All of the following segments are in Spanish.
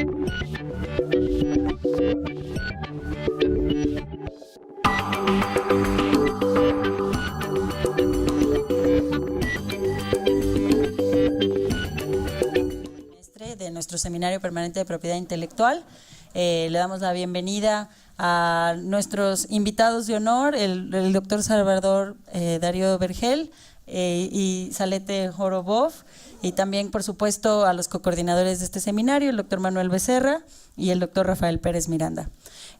De nuestro Seminario Permanente de Propiedad Intelectual. Le damos la bienvenida a nuestros invitados de honor, el doctor Salvador Darío Vergel y Salete Horobov, y también, por supuesto, a los cocoordinadores de este seminario, el doctor Manuel Becerra y el doctor Rafael Pérez Miranda.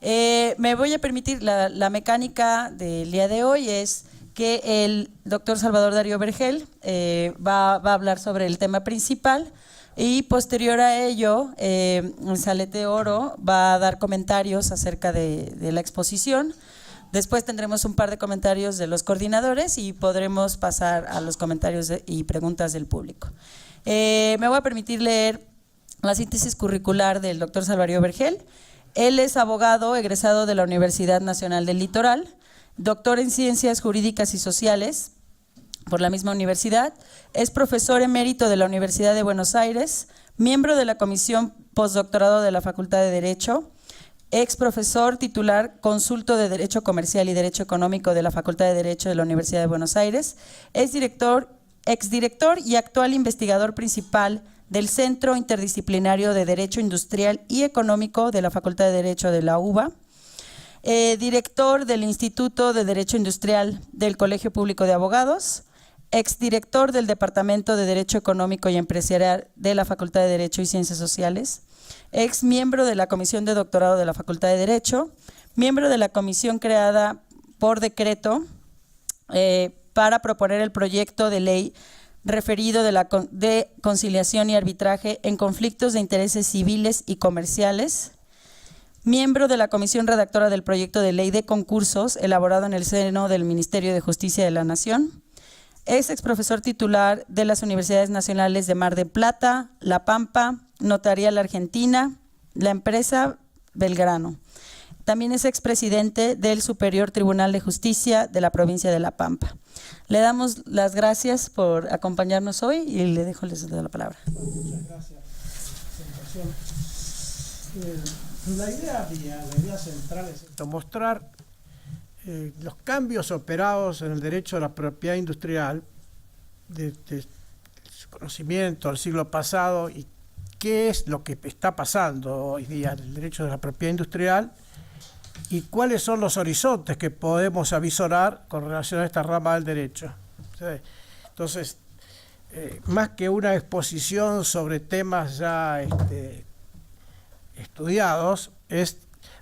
Me voy a permitir, la mecánica del día de hoy es que el doctor Salvador Darío Vergel va a hablar sobre el tema principal, y posterior a ello, Salete Oro va a dar comentarios acerca de la exposición. Después tendremos un par de comentarios de los coordinadores y podremos pasar a los comentarios y preguntas del público. Me voy a permitir leer la síntesis curricular del doctor Salvador Vergel. Él es abogado egresado de la Universidad Nacional del Litoral, doctor en Ciencias Jurídicas y Sociales por la misma universidad, es profesor emérito de la Universidad de Buenos Aires, miembro de la Comisión Postdoctorado de la Facultad de Derecho, ex profesor titular consulto de Derecho Comercial y Derecho Económico de la Facultad de Derecho de la Universidad de Buenos Aires, exdirector y actual investigador principal del Centro Interdisciplinario de Derecho Industrial y Económico de la Facultad de Derecho de la UBA, director del Instituto de Derecho Industrial del Colegio Público de Abogados, exdirector del Departamento de Derecho Económico y Empresarial de la Facultad de Derecho y Ciencias Sociales, ex miembro de la Comisión de Doctorado de la Facultad de Derecho, miembro de la comisión creada por decreto para proponer el proyecto de ley referido de conciliación y arbitraje en conflictos de intereses civiles y comerciales, miembro de la comisión redactora del proyecto de ley de concursos elaborado en el seno del Ministerio de Justicia de la Nación, es exprofesor titular de las Universidades Nacionales de Mar del Plata, La Pampa, Notarial Argentina, la empresa Belgrano. También es expresidente del Superior Tribunal de Justicia de la provincia de La Pampa. Le damos las gracias por acompañarnos hoy y le dejo la palabra. Muchas gracias. La idea central es mostrar los cambios operados en el derecho a la propiedad industrial desde su conocimiento al siglo pasado y qué es lo que está pasando hoy día en el derecho de la propiedad industrial y cuáles son los horizontes que podemos avisorar con relación a esta rama del derecho. Entonces, más que una exposición sobre temas ya estudiados, es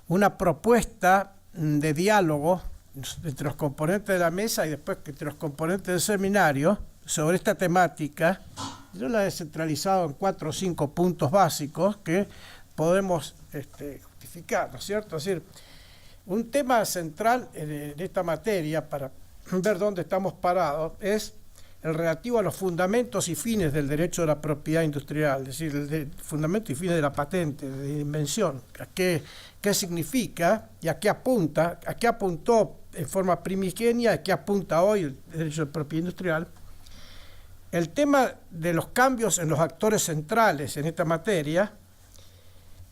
una propuesta de diálogo entre los componentes de la mesa y después entre los componentes del seminario sobre esta temática. Yo la he descentralizado en 4 o 5 puntos básicos que podemos justificar, ¿no es cierto? Es decir, un tema central en esta materia para ver dónde estamos parados es el relativo a los fundamentos y fines del derecho de la propiedad industrial, es decir, el fundamento y fines de la patente, de invención, qué significa y a qué apunta, a qué apuntó en forma primigenia, a qué apunta hoy el derecho de propiedad industrial. El tema de los cambios en los actores centrales en esta materia,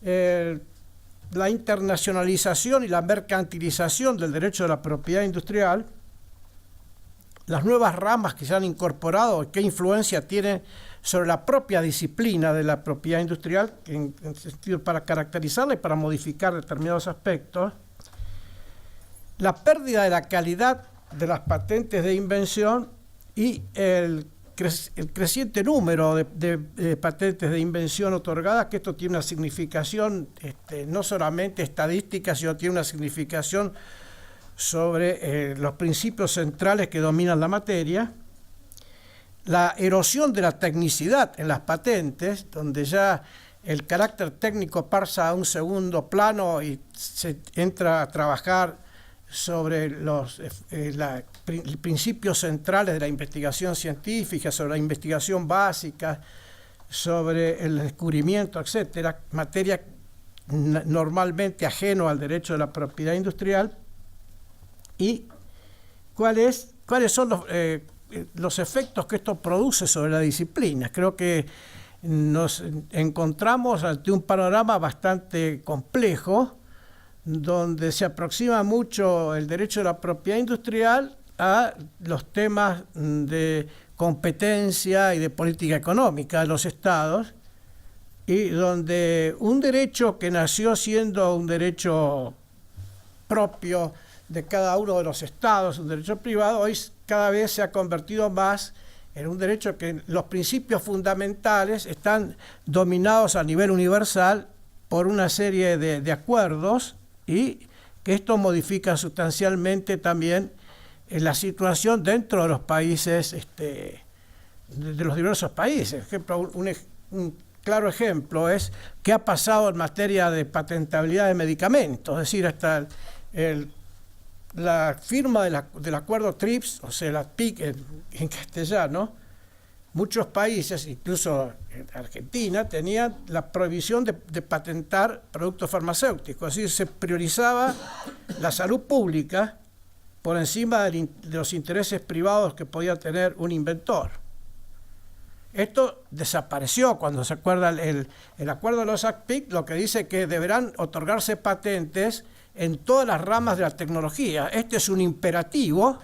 la internacionalización y la mercantilización del derecho de la propiedad industrial, las nuevas ramas que se han incorporado, qué influencia tienen sobre la propia disciplina de la propiedad industrial, en sentido para caracterizarla y para modificar determinados aspectos, la pérdida de la calidad de las patentes de invención y el creciente número de patentes de invención otorgadas, que esto tiene una significación no solamente estadística, sino tiene una significación sobre los principios centrales que dominan la materia, la erosión de la tecnicidad en las patentes, donde ya el carácter técnico pasa a un segundo plano y se entra a trabajar sobre los principios centrales de la investigación científica, sobre la investigación básica, sobre el descubrimiento, etcétera, materia normalmente ajeno al derecho de la propiedad industrial. Y cuáles son los efectos que esto produce sobre la disciplina. Creo que nos encontramos ante un panorama bastante complejo, donde se aproxima mucho el derecho de la propiedad industrial a los temas de competencia y de política económica de los estados, y donde un derecho que nació siendo un derecho propio de cada uno de los estados, un derecho privado, hoy cada vez se ha convertido más en un derecho que los principios fundamentales están dominados a nivel universal por una serie de acuerdos, y que esto modifica sustancialmente también la situación dentro de los países, de los diversos países. Por ejemplo, un claro ejemplo es qué ha pasado en materia de patentabilidad de medicamentos, es decir, hasta la firma del acuerdo TRIPS, o sea, la TIC en castellano, muchos países, incluso Argentina, tenían la prohibición de patentar productos farmacéuticos, es decir, se priorizaba la salud pública por encima de los intereses privados que podía tener un inventor. Esto desapareció cuando se acuerda el acuerdo de los ACPIC, lo que dice que deberán otorgarse patentes en todas las ramas de la tecnología. Este es un imperativo,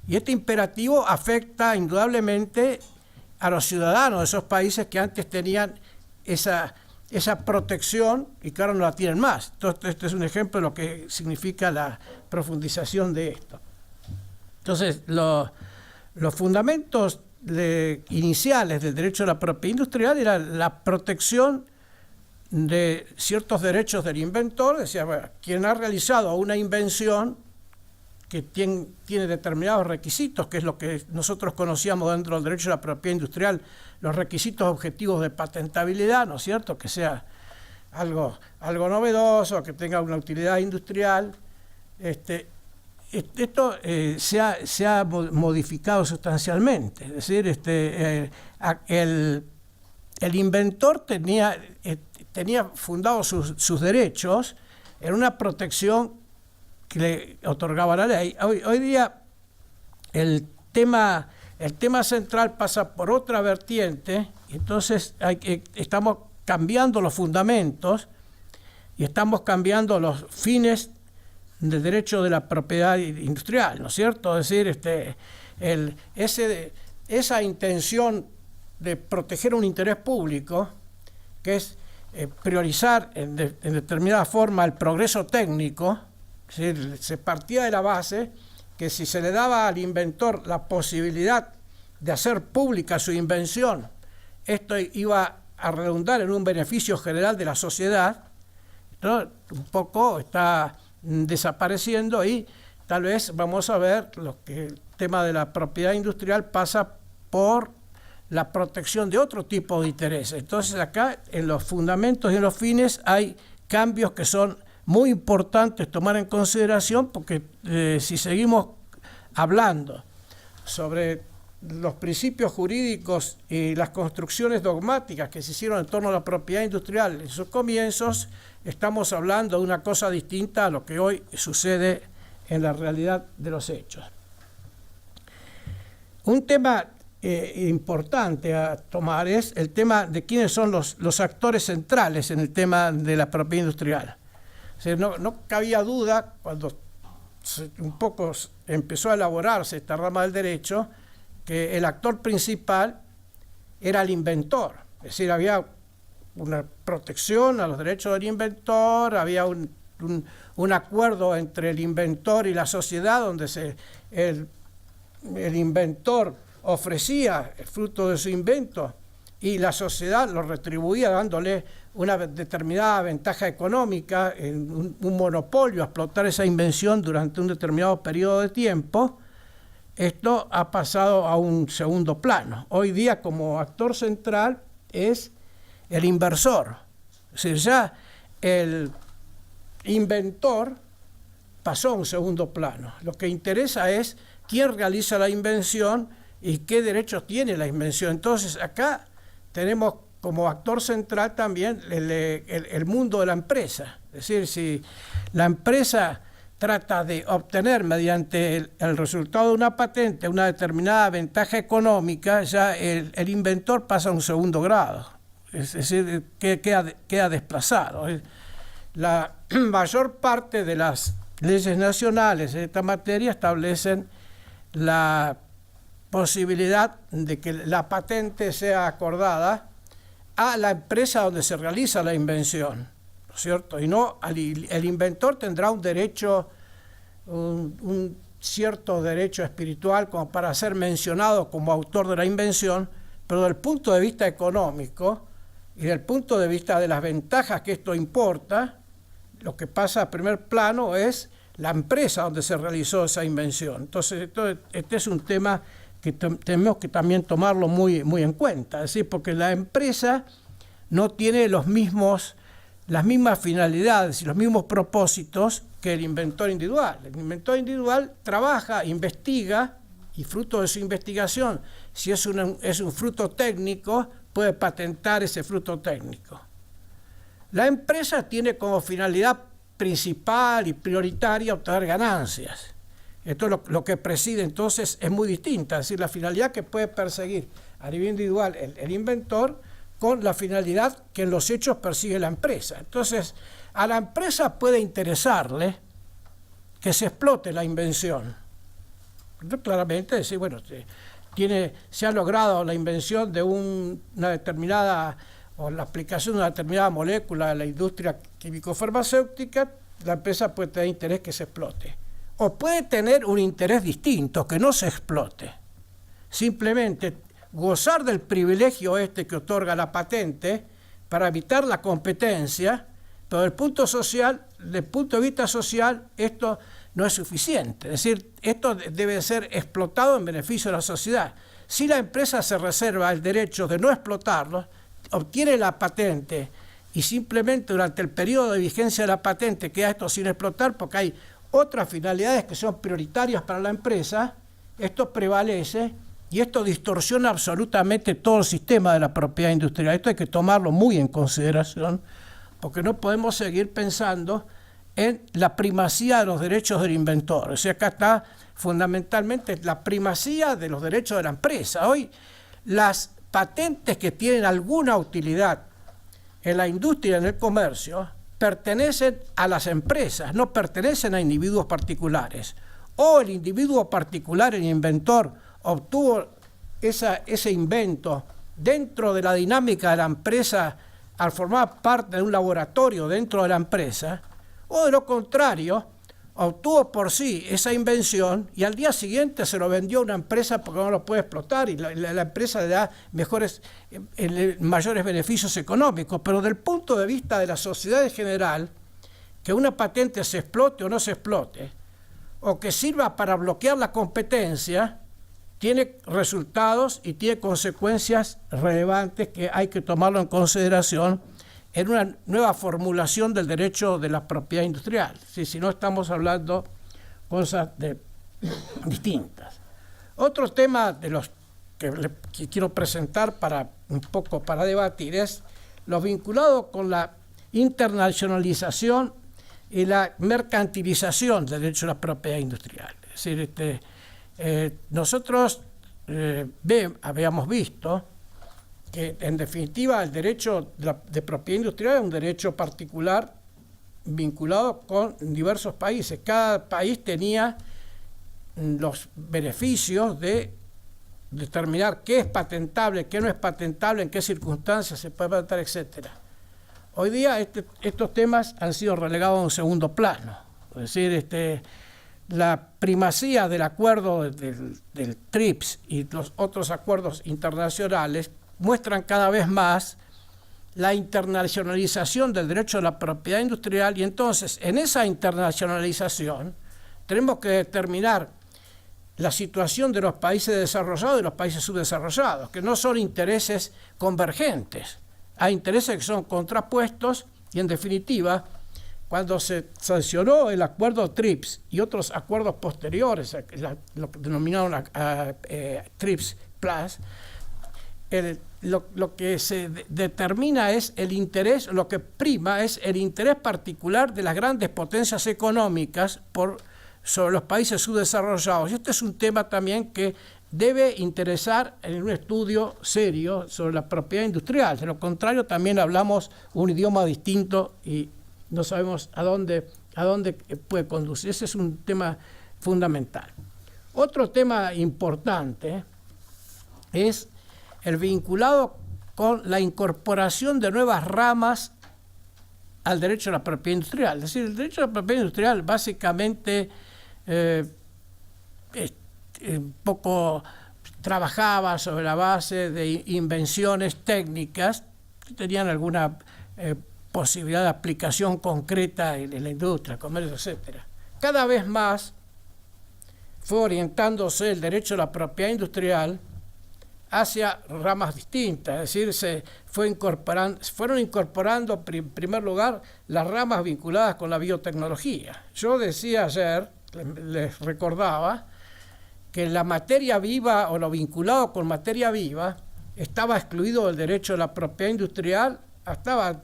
y este imperativo afecta indudablemente a los ciudadanos de esos países que antes tenían esa protección y que ahora no la tienen más. Entonces, este es un ejemplo de lo que significa la profundización de esto. Entonces, los fundamentos iniciales del derecho a la propiedad industrial era la protección de ciertos derechos del inventor. Decía, bueno, quien ha realizado una invención que tiene determinados requisitos, que es lo que nosotros conocíamos dentro del derecho a la propiedad industrial, los requisitos objetivos de patentabilidad, ¿no es cierto?, que sea algo novedoso, que tenga una utilidad industrial. Esto se ha modificado sustancialmente, es decir, el inventor tenía fundados sus derechos en una protección que le otorgaba la ley. Hoy día el tema central pasa por otra vertiente, entonces estamos cambiando los fundamentos y estamos cambiando los fines del derecho de la propiedad industrial, ¿no es cierto? Es decir, esa intención de proteger un interés público, que es priorizar en determinada forma el progreso técnico. Es decir, se partía de la base que si se le daba al inventor la posibilidad de hacer pública su invención, esto iba a redundar en un beneficio general de la sociedad. Esto un poco está desapareciendo, y tal vez vamos a ver que el tema de la propiedad industrial pasa por la protección de otro tipo de intereses. Entonces acá en los fundamentos y en los fines hay cambios que son muy importantes tomar en consideración, porque si seguimos hablando sobre los principios jurídicos y las construcciones dogmáticas que se hicieron en torno a la propiedad industrial en sus comienzos, estamos hablando de una cosa distinta a lo que hoy sucede en la realidad de los hechos. Un tema importante a tomar es el tema de quiénes son los actores centrales en el tema de la propiedad industrial. O sea, no cabía duda, cuando un poco empezó a elaborarse esta rama del derecho, que el actor principal era el inventor. Es decir, había una protección a los derechos del inventor, había un acuerdo entre el inventor y la sociedad, donde el inventor ofrecía el fruto de su invento y la sociedad lo retribuía dándole una determinada ventaja económica, un monopolio a explotar esa invención durante un determinado periodo de tiempo. Esto ha pasado a un segundo plano. Hoy día, como actor central, es el inversor. Es decir, ya el inventor pasó a un segundo plano. Lo que interesa es quién realiza la invención y qué derechos tiene la invención. Entonces, acá tenemos como actor central también el mundo de la empresa. Es decir, si la empresa trata de obtener mediante el resultado de una patente una determinada ventaja económica, ya el inventor pasa a un segundo grado. es decir, queda desplazado. La mayor parte de las leyes nacionales en esta materia establecen la posibilidad de que la patente sea acordada a la empresa donde se realiza la invención, ¿no es cierto? Y no, el inventor tendrá un derecho, un cierto derecho espiritual como para ser mencionado como autor de la invención, pero desde el punto de vista económico y desde el punto de vista de las ventajas que esto importa, lo que pasa a primer plano es la empresa donde se realizó esa invención. Entonces, este es un tema que tenemos que también tomarlo muy en cuenta, es decir, porque la empresa no tiene las mismas finalidades y los mismos propósitos que el inventor individual. El inventor individual trabaja, investiga, y fruto de su investigación, si es un fruto técnico, puede patentar ese fruto técnico. La empresa tiene como finalidad principal y prioritaria obtener ganancias. Esto es lo que preside, entonces es muy distinta, es decir, la finalidad que puede perseguir a nivel individual el inventor con la finalidad que en los hechos persigue la empresa. Entonces, a la empresa puede interesarle que se explote la invención. Entonces, claramente decir, bueno, se ha logrado la invención de una determinada, o la aplicación de una determinada molécula en la industria químico-farmacéutica, la empresa puede tener interés que se explote. O puede tener un interés distinto, que no se explote. Simplemente gozar del privilegio que otorga la patente para evitar la competencia, pero desde el punto de vista social, esto no es suficiente. Es decir, esto debe ser explotado en beneficio de la sociedad. Si la empresa se reserva el derecho de no explotarlo, obtiene la patente y simplemente durante el periodo de vigencia de la patente queda esto sin explotar porque hay otras finalidades que son prioritarias para la empresa, esto prevalece y esto distorsiona absolutamente todo el sistema de la propiedad industrial. Esto hay que tomarlo muy en consideración porque no podemos seguir pensando en la primacía de los derechos del inventor. O sea, acá está fundamentalmente la primacía de los derechos de la empresa. Hoy las patentes que tienen alguna utilidad en la industria y en el comercio pertenecen a las empresas, no pertenecen a individuos particulares. O el individuo particular, el inventor, obtuvo ese invento dentro de la dinámica de la empresa al formar parte de un laboratorio dentro de la empresa, o de lo contrario, obtuvo por sí esa invención y al día siguiente se lo vendió a una empresa porque no lo puede explotar y la empresa le da mayores beneficios económicos. Pero del punto de vista de la sociedad en general, que una patente se explote o no se explote, o que sirva para bloquear la competencia, tiene resultados y tiene consecuencias relevantes que hay que tomarlo en consideración en una nueva formulación del derecho de la propiedad industrial. Si no estamos hablando cosas distintas. Otro tema de los que quiero presentar un poco para debatir es lo vinculado con la internacionalización y la mercantilización del derecho a la propiedad industrial. Es decir, nosotros habíamos visto que en definitiva el derecho de propiedad industrial es un derecho particular vinculado con diversos países. Cada país tenía los beneficios de determinar qué es patentable, qué no es patentable, en qué circunstancias se puede patentar, etc. Hoy día estos temas han sido relegados a un segundo plano. Es decir, la primacía del acuerdo del TRIPS y los otros acuerdos internacionales muestran cada vez más la internacionalización del derecho a la propiedad industrial y entonces en esa internacionalización tenemos que determinar la situación de los países desarrollados y los países subdesarrollados, que no son intereses convergentes, hay intereses que son contrapuestos y en definitiva cuando se sancionó el acuerdo TRIPS y otros acuerdos posteriores, lo que denominaron TRIPS Plus, lo que se determina es el interés, lo que prima es el interés particular de las grandes potencias económicas sobre los países subdesarrollados. Y este es un tema también que debe interesar en un estudio serio sobre la propiedad industrial. De lo contrario, también hablamos un idioma distinto y no sabemos a dónde puede conducir. Ese es un tema fundamental. Otro tema importante es el vinculado con la incorporación de nuevas ramas al derecho a la propiedad industrial. Es decir, el derecho a la propiedad industrial básicamente un poco trabajaba sobre la base de invenciones técnicas que tenían alguna posibilidad de aplicación concreta en la industria, comercio, etcétera. Cada vez más fue orientándose el derecho a la propiedad industrial hacia ramas distintas, es decir, fueron incorporando en primer lugar las ramas vinculadas con la biotecnología. Yo decía ayer, les recordaba, que la materia viva o lo vinculado con materia viva estaba excluido del derecho a la propiedad industrial, estaba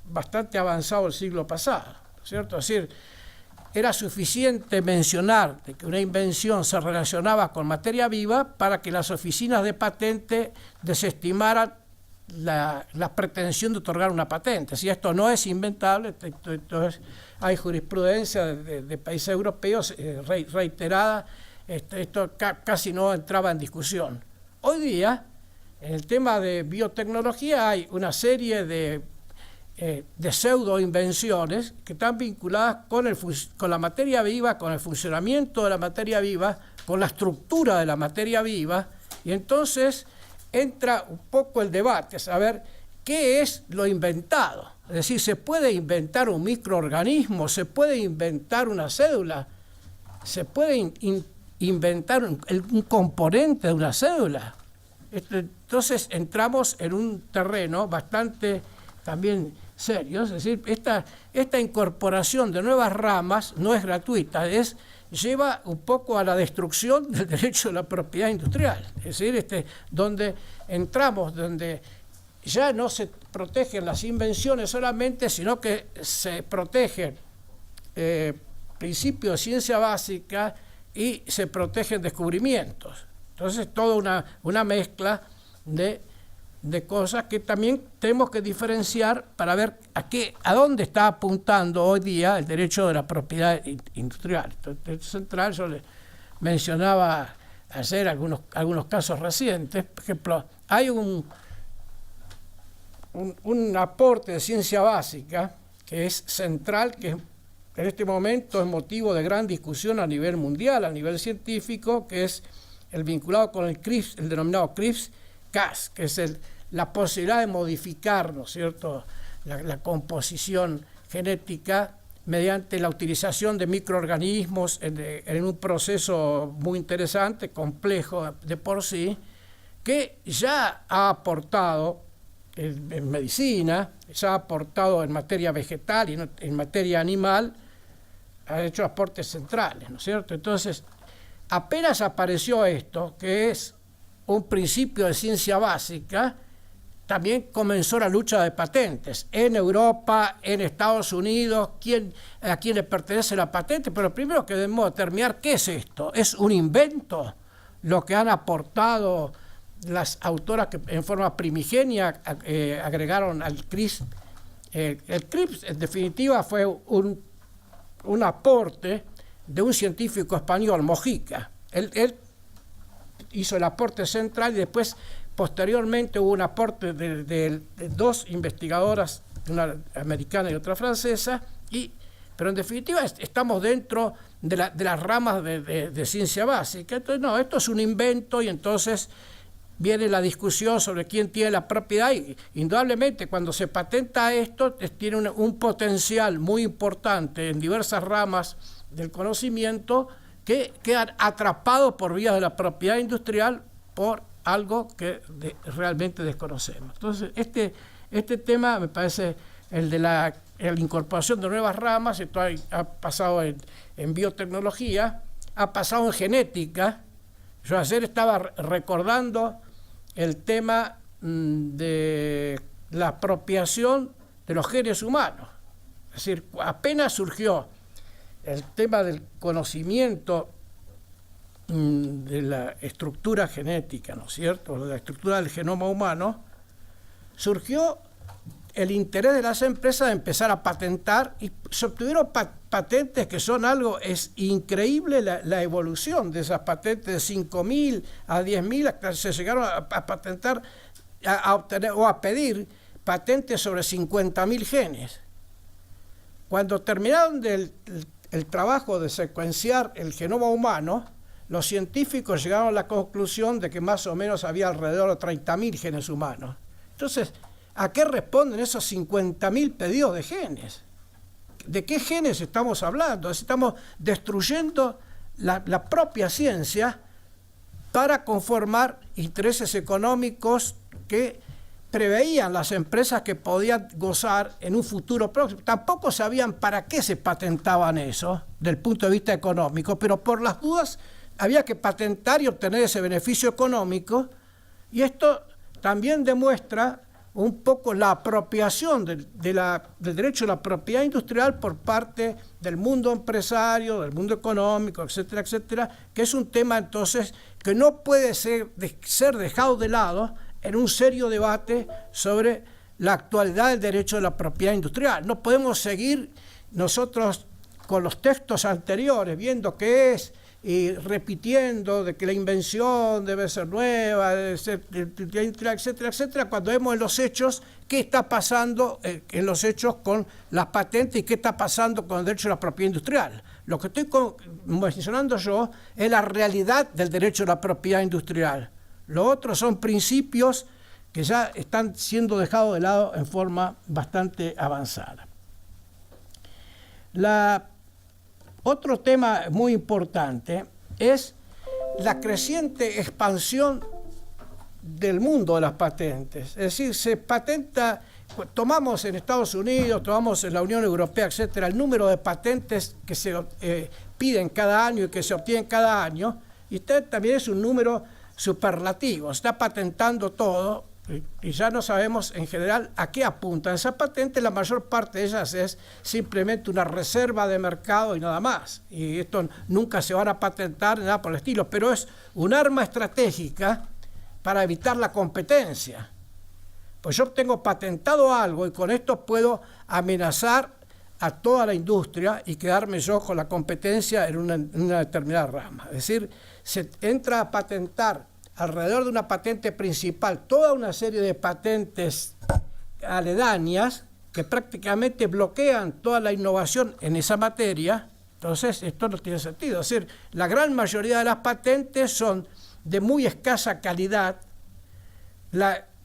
bastante avanzado el siglo pasado, ¿cierto? Es decir, era suficiente mencionar de que una invención se relacionaba con materia viva para que las oficinas de patente desestimaran la pretensión de otorgar una patente. Si esto no es inventable, entonces hay jurisprudencia de países europeos reiterada, esto casi no entraba en discusión. Hoy día, en el tema de biotecnología hay una serie de pseudo-invenciones que están vinculadas con la materia viva, con el funcionamiento de la materia viva, con la estructura de la materia viva, y entonces entra un poco el debate, saber qué es lo inventado. Es decir, ¿se puede inventar un microorganismo? ¿Se puede inventar una célula? ¿Se puede inventar un componente de una célula? Entonces entramos en un terreno bastante también serio, es decir, esta incorporación de nuevas ramas no es gratuita, lleva un poco a la destrucción del derecho a la propiedad industrial, es decir, donde entramos, donde ya no se protegen las invenciones solamente, sino que se protegen principios de ciencia básica y se protegen descubrimientos. Entonces, toda una mezcla de cosas que también tenemos que diferenciar para ver a dónde está apuntando hoy día el derecho de la propiedad industrial. Entonces, central, yo le mencionaba ayer algunos casos recientes. Por ejemplo, hay un aporte de ciencia básica que es central, que en este momento es motivo de gran discusión a nivel mundial, a nivel científico, que es el vinculado con el CRISPR, el denominado CRISPR-Cas, que es la posibilidad de modificar, ¿no es cierto?, la composición genética mediante la utilización de microorganismos en un proceso muy interesante, complejo de por sí, que ya ha aportado en medicina, ya ha aportado en materia vegetal y en materia animal, ha hecho aportes centrales, ¿no es cierto? Entonces, apenas apareció esto, que es un principio de ciencia básica, también comenzó la lucha de patentes en Europa, en Estados Unidos, a quién le pertenece la patente, pero primero que debemos determinar qué es esto. ¿Es un invento lo que han aportado las autoras que en forma primigenia agregaron al CRISPR? El CRISPR, en definitiva, fue un aporte de un científico español, Mojica. Él hizo el aporte central y después, posteriormente, hubo un aporte de dos investigadoras, una americana y otra francesa, pero en definitiva estamos dentro de las ramas de ciencia básica. Entonces, no, esto es un invento y entonces viene la discusión sobre quién tiene la propiedad y indudablemente cuando se patenta esto tiene un potencial muy importante en diversas ramas del conocimiento que quedan atrapados por vía de la propiedad industrial por algo que realmente desconocemos. Entonces, este tema me parece el de la incorporación de nuevas ramas. Esto ha pasado en biotecnología, ha pasado en genética. Yo ayer estaba recordando el tema de la apropiación de los genes humanos. Es decir, apenas surgió el tema del conocimiento de la estructura genética, ¿no es cierto?, de la estructura del genoma humano, surgió el interés de las empresas de empezar a patentar, y se obtuvieron patentes que son algo, es increíble la evolución de esas patentes, de 5.000 a 10.000, hasta se llegaron a patentar, a obtener o a pedir patentes sobre 50.000 genes. Cuando terminaron el trabajo de secuenciar el genoma humano, los científicos llegaron a la conclusión de que más o menos había alrededor de 30.000 genes humanos. Entonces, ¿a qué responden esos 50.000 pedidos de genes? ¿De qué genes estamos hablando? Estamos destruyendo la propia ciencia para conformar intereses económicos que preveían las empresas que podían gozar en un futuro próximo. Tampoco sabían para qué se patentaban eso, del punto de vista económico, pero por las dudas había que patentar y obtener ese beneficio económico, y esto también demuestra un poco la apropiación del derecho a la propiedad industrial por parte del mundo empresario, del mundo económico, etcétera, etcétera, que es un tema entonces que no puede ser dejado de lado en un serio debate sobre la actualidad del derecho a la propiedad industrial. No podemos seguir nosotros con los textos anteriores viendo qué es y repitiendo de que la invención debe ser nueva, debe ser, etcétera, etcétera, cuando vemos en los hechos qué está pasando en los hechos con las patentes y qué está pasando con el derecho a la propiedad industrial. Lo que estoy mencionando yo es la realidad del derecho a la propiedad industrial. Lo otro son principios que ya están siendo dejados de lado en forma bastante avanzada. Otro tema muy importante es la creciente expansión del mundo de las patentes. Es decir, se patenta, tomamos en Estados Unidos, tomamos en la Unión Europea, etcétera, el número de patentes que se piden cada año y que se obtienen cada año, y este también es un número superlativo, está patentando todo y ya no sabemos en general a qué apuntan. Esa patente, la mayor parte de ellas es simplemente una reserva de mercado y nada más, y esto nunca se van a patentar, nada por el estilo, pero es un arma estratégica para evitar la competencia. Pues yo tengo patentado algo y con esto puedo amenazar a toda la industria y quedarme yo con la competencia en una determinada rama. Es decir, se entra a patentar alrededor de una patente principal toda una serie de patentes aledañas que prácticamente bloquean toda la innovación en esa materia. Entonces esto no tiene sentido. Es decir, la gran mayoría de las patentes son de muy escasa calidad.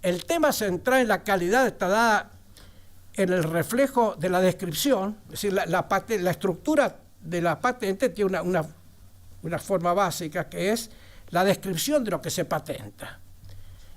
El tema central en la calidad está dada en el reflejo de la descripción. Es decir, la estructura de la patente tiene una forma básica, que es la descripción de lo que se patenta.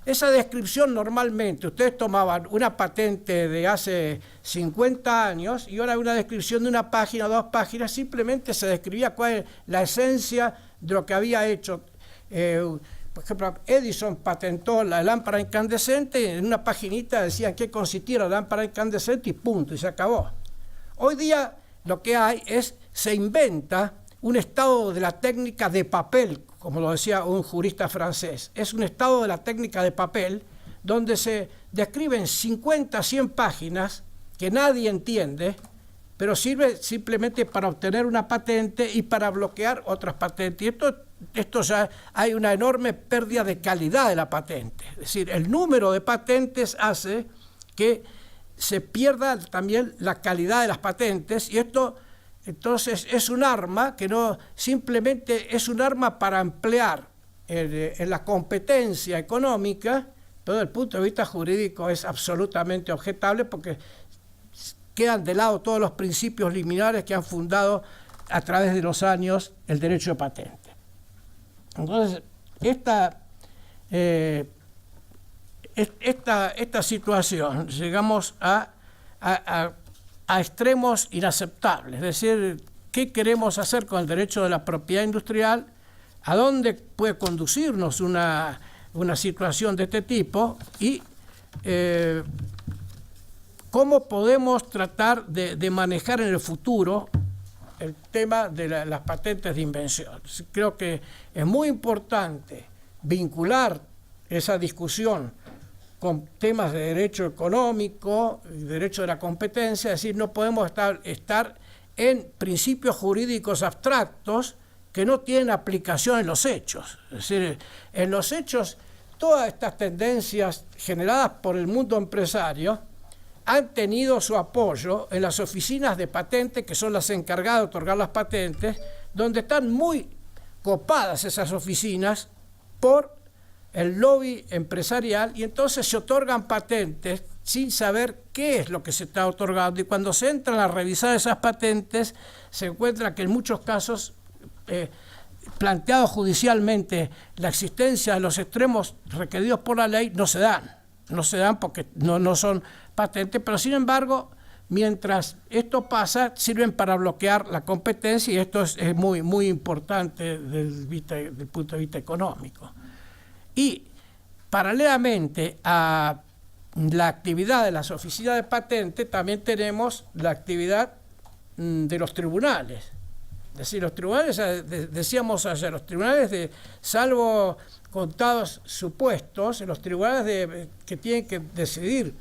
Esa descripción normalmente, ustedes tomaban una patente de hace 50 años y ahora hay una descripción de una página, 2 páginas, simplemente se describía cuál es la esencia de lo que había hecho. Por ejemplo, Edison patentó la lámpara incandescente y en una paginita decían qué consistía la lámpara incandescente y punto, y se acabó. Hoy día lo que hay es, se inventa un estado de la técnica de papel, como lo decía un jurista francés. Es un estado de la técnica de papel donde se describen 50, 100 páginas que nadie entiende, pero sirve simplemente para obtener una patente y para bloquear otras patentes. Y esto ya hay una enorme pérdida de calidad de la patente. Es decir, el número de patentes hace que se pierda también la calidad de las patentes, y esto entonces es un arma que no simplemente es un arma para emplear en la competencia económica, pero desde el punto de vista jurídico es absolutamente objetable porque quedan de lado todos los principios liminares que han fundado a través de los años el derecho de patente. Entonces, esta situación, llegamos a extremos inaceptables. Es decir, ¿qué queremos hacer con el derecho de la propiedad industrial? ¿A dónde puede conducirnos una situación de este tipo? Y cómo podemos tratar de manejar en el futuro el tema de las patentes de invención. Creo que es muy importante vincular esa discusión con temas de derecho económico, derecho de la competencia, es decir, no podemos estar en principios jurídicos abstractos que no tienen aplicación en los hechos. Es decir, en los hechos, todas estas tendencias generadas por el mundo empresario han tenido su apoyo en las oficinas de patentes, que son las encargadas de otorgar las patentes, donde están muy copadas esas oficinas por el lobby empresarial, y entonces se otorgan patentes sin saber qué es lo que se está otorgando, y cuando se entran a revisar esas patentes se encuentra que en muchos casos planteados judicialmente la existencia de los extremos requeridos por la ley no se dan porque no son patentes, pero sin embargo mientras esto pasa sirven para bloquear la competencia, y esto es muy, muy importante del punto de vista económico. Y paralelamente a la actividad de las oficinas de patentes también tenemos la actividad de los tribunales. Es decir, los tribunales, decíamos ayer, los tribunales, salvo contados supuestos, los tribunales que tienen que decidir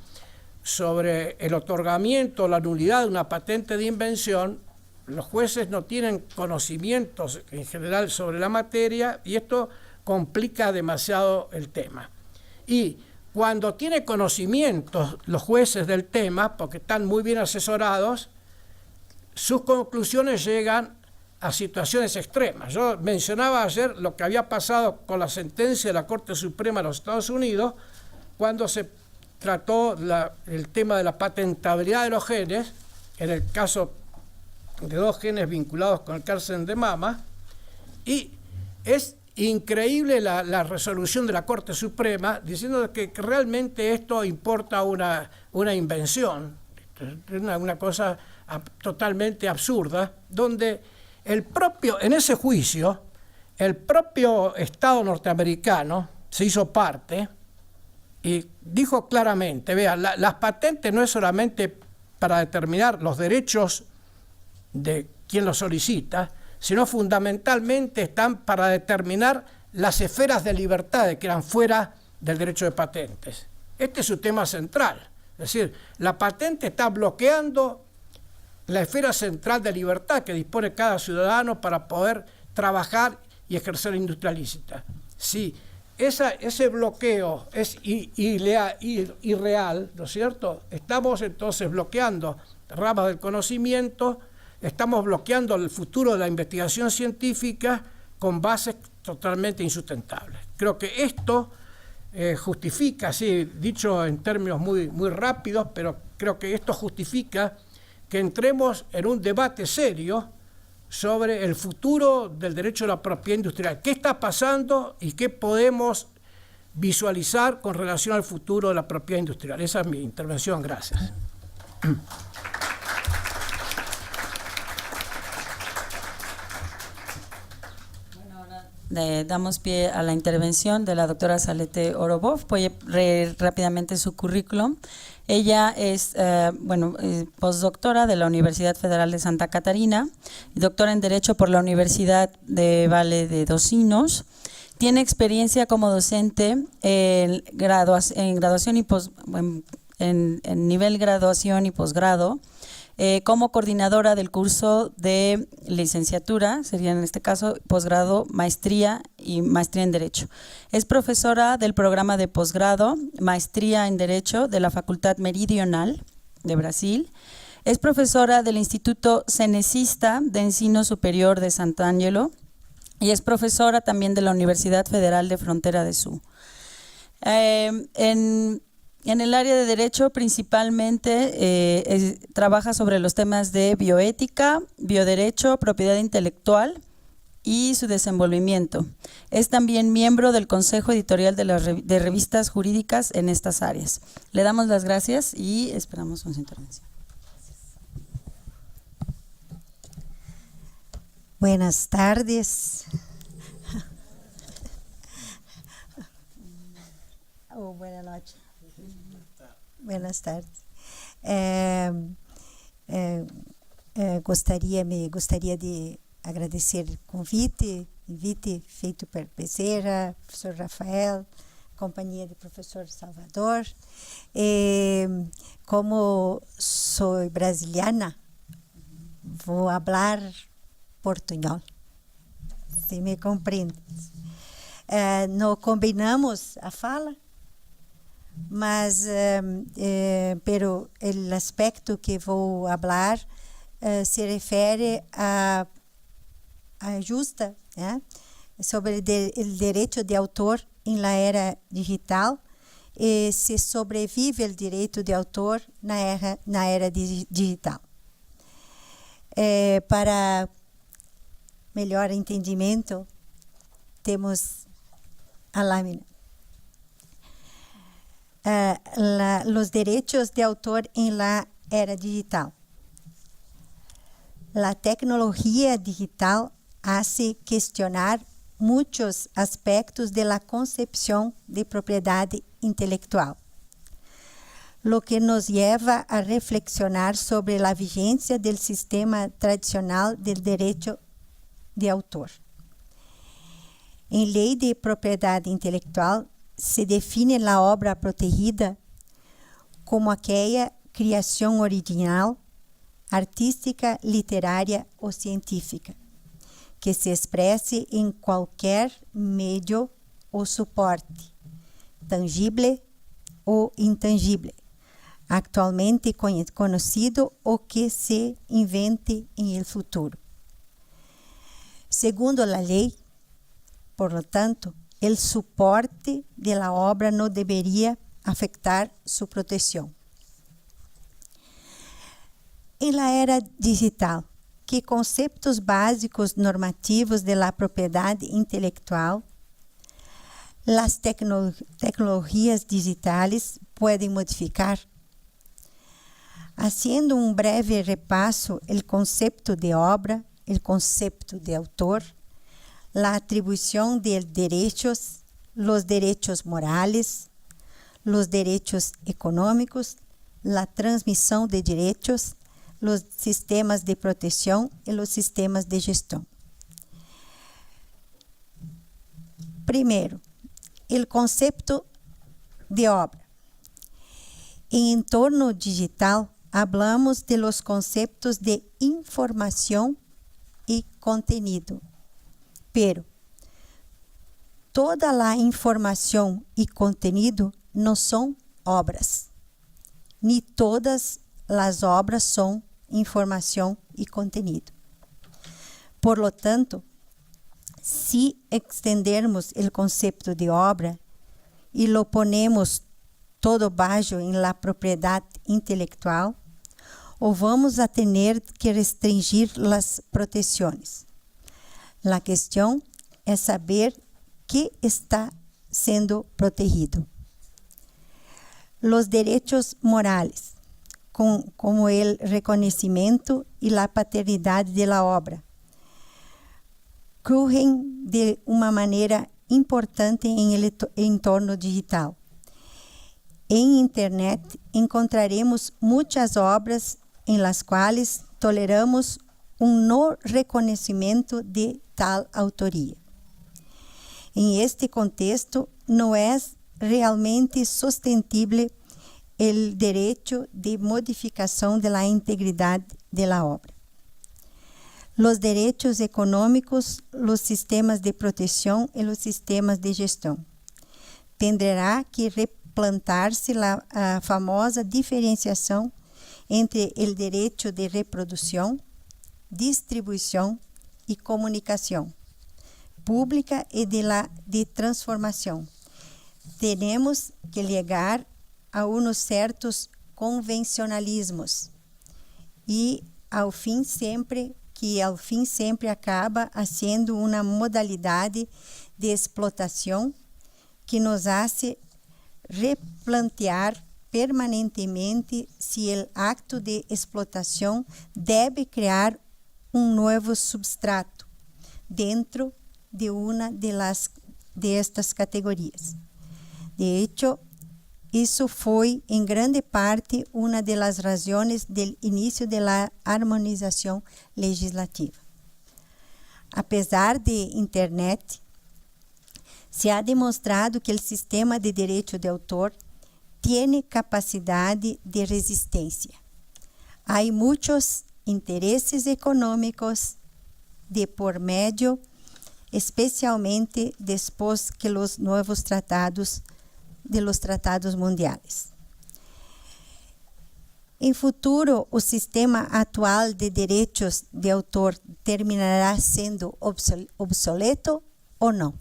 sobre el otorgamiento o la nulidad de una patente de invención, los jueces no tienen conocimientos en general sobre la materia, y esto complica demasiado el tema. Y cuando tienen conocimientos los jueces del tema, porque están muy bien asesorados, sus conclusiones llegan a situaciones extremas. Yo mencionaba ayer lo que había pasado con la sentencia de la Corte Suprema de los Estados Unidos cuando se trató el tema de la patentabilidad de los genes, en el caso de 2 genes vinculados con el cáncer de mama, y es increíble la resolución de la Corte Suprema diciendo que realmente esto importa una invención, una cosa totalmente absurda, donde en ese juicio, el propio Estado norteamericano se hizo parte y dijo claramente, vean, las patentes no es solamente para determinar los derechos de quien los solicita, sino fundamentalmente están para determinar las esferas de libertad que quedan fuera del derecho de patentes. Este es su tema central. Es decir, la patente está bloqueando la esfera central de libertad que dispone cada ciudadano para poder trabajar y ejercer la industria lícita. Si ese bloqueo es irreal, ¿no es cierto? Estamos entonces bloqueando ramas del conocimiento, estamos bloqueando el futuro de la investigación científica con bases totalmente insustentables. Creo que esto justifica, sí, dicho en términos muy, muy rápidos, pero creo que esto justifica que entremos en un debate serio sobre el futuro del derecho a la propiedad industrial. ¿Qué está pasando y qué podemos visualizar con relación al futuro de la propiedad industrial? Esa es mi intervención. Gracias. Damos pie a la intervención de la doctora Salete Orobov. Voy a leer rápidamente su currículum. Ella es postdoctora de la Universidad Federal de Santa Catarina, doctora en Derecho por la Universidad de Valle de Dos Sinos. Tiene experiencia como docente en graduación y en nivel graduación y posgrado, como coordinadora del curso de licenciatura, sería en este caso posgrado, maestría y maestría en Derecho. Es profesora del programa de posgrado, maestría en Derecho de la Facultad Meridional de Brasil. Es profesora del Instituto Cenecista de Ensino Superior de Sant'Angelo y es profesora también de la Universidad Federal de Frontera de Sul. En el área de Derecho principalmente trabaja sobre los temas de bioética, bioderecho, propiedad intelectual y su desenvolvimiento. Es también miembro del Consejo Editorial de Revistas Jurídicas en estas áreas. Le damos las gracias y esperamos su intervención. Buenas tardes. Buenas noches. Buenas tardes. me gostaria de agradecer o convite feito por Bezerra, professor Rafael, companhia do professor Salvador. Como sou brasiliana, vou falar portunhol, se me compreende. Não combinamos a fala, mas pero o aspecto que vou falar se refere a justa, sobre o direito de autor em la era digital, e se sobrevive o direito de autor na era digital. Para melhor entendimento, temos a lâmina. Los derechos de autor en la era digital. La tecnología digital hace cuestionar muchos aspectos de la concepción de propiedad intelectual, lo que nos lleva a reflexionar sobre la vigencia del sistema tradicional del derecho de autor. En ley de propiedad intelectual, se define la obra protegida como aquella criação original, artística, literária ou científica, que se expresse em qualquer meio ou suporte, tangível ou intangível, actualmente conhecido ou que se invente em el futuro. Segundo a lei, por lo tanto, el suporte de la obra no debería afectar su protección. En la era digital, ¿qué conceptos básicos normativos de la propiedad intelectual las tecnologías digitales pueden modificar? Haciendo un breve repaso, el concepto de obra, el concepto de autor, la atribución de derechos, los derechos morales, los derechos económicos, la transmisión de derechos, los sistemas de protección y los sistemas de gestión. Primero, el concepto de obra. En entorno digital, hablamos de los conceptos de información y contenido. Pero toda la información y contenido no son obras, ni todas las obras son información y contenido. Por lo tanto, si extendermos el concepto de obra y lo ponemos todo bajo en la propiedad intelectual, o vamos a tener que restringir las protecciones. La cuestión es saber qué está siendo protegido. Los derechos morales, como el reconocimiento y la paternidad de la obra, ocurren de una manera importante en el entorno digital. En Internet encontraremos muchas obras en las cuales toleramos un no reconocimiento de tal autoría. En este contexto, no es realmente sostenible el derecho de modificación de la integridad de la obra. Los derechos económicos, los sistemas de protección y los sistemas de gestión. Tendrá que replantarse la famosa diferenciación entre el derecho de reproducción, distribuição e comunicação pública e de transformação. Teremos que chegar a uns certos convencionalismos e ao fim sempre acaba sendo uma modalidade de explotação que nos hace replantear permanentemente se o acto de explotação deve criar novo substrato dentro de uma de estas categorias. De hecho, Isso foi, em grande parte, uma das razões do início da harmonização legislativa. Apesar de internet, se ha demonstrado que o sistema de direito de autor tem capacidade de resistência. Há muitos interesses econômicos de por medio, especialmente depois que os novos tratados mundiais. Em futuro, o sistema atual de direitos de autor terminará sendo obsoleto ou não?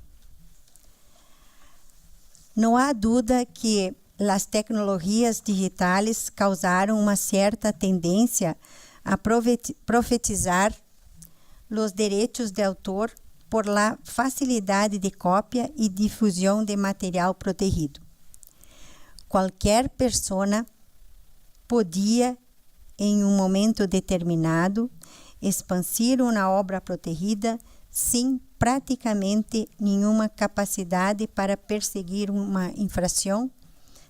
Não há dúvida que as tecnologias digitais causaram uma certa tendência a profetizar os direitos de autor por la facilidade de cópia e difusão de material protegido. Qualquer pessoa podia, em um momento determinado, expandir uma obra protegida sem praticamente nenhuma capacidade para perseguir uma infração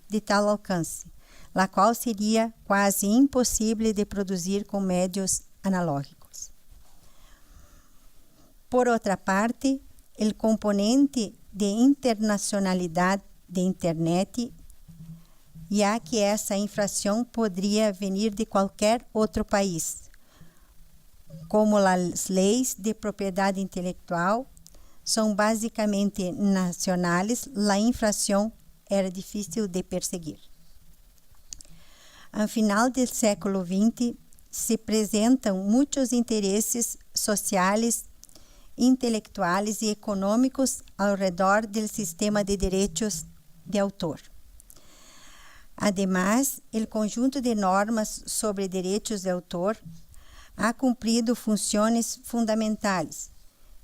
de tal alcance, a qual seria quase impossível de produzir com meios analógicos. Por outra parte, o componente de internacionalidade de internet, já que essa infração poderia vir de qualquer outro país, como as leis de propriedade intelectual são basicamente nacionais, a infração era difícil de perseguir. Ao final do século XX, se apresentam muitos interesses sociais, intelectuais e econômicos ao redor do sistema de direitos de autor. Ademais, o conjunto de normas sobre direitos de autor ha cumprido funções fundamentais,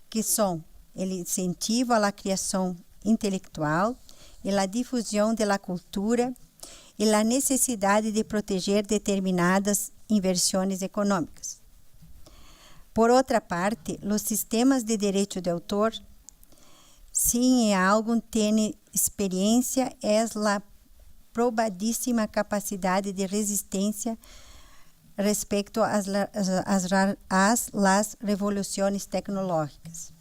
que são o incentivo à criação intelectual e a difusão da cultura e a necessidade de proteger determinadas inversões econômicas. Por outra parte, os sistemas de direito de autor, se em algo têm experiência, é a probadíssima capacidade de resistência respeito às revoluções tecnológicas.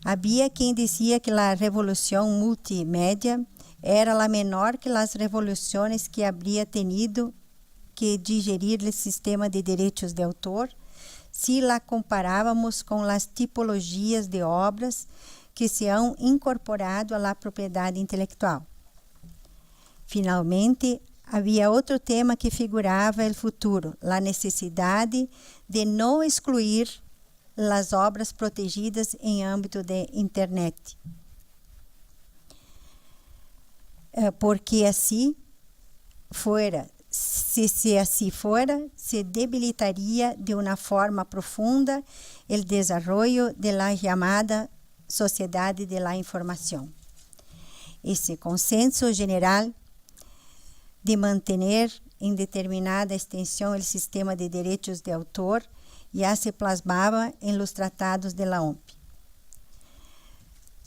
Havia quem dizia que a revolução multimédia era a menor que as revoluções que habría tenido que digerir o sistema de direitos de autor, se la comparávamos com as tipologias de obras que se han incorporado à propriedade intelectual. Finalmente, havia outro tema que figurava no futuro, a necessidade de não excluir as obras protegidas em âmbito de internet. Porque assim fuera, se assim fuera, se debilitaria de uma forma profunda o desenvolvimento de la chamada sociedade de la informação. Esse consenso geral de manter em determinada extensão o sistema de direitos de autor já se plasmava em los tratados de la OMP.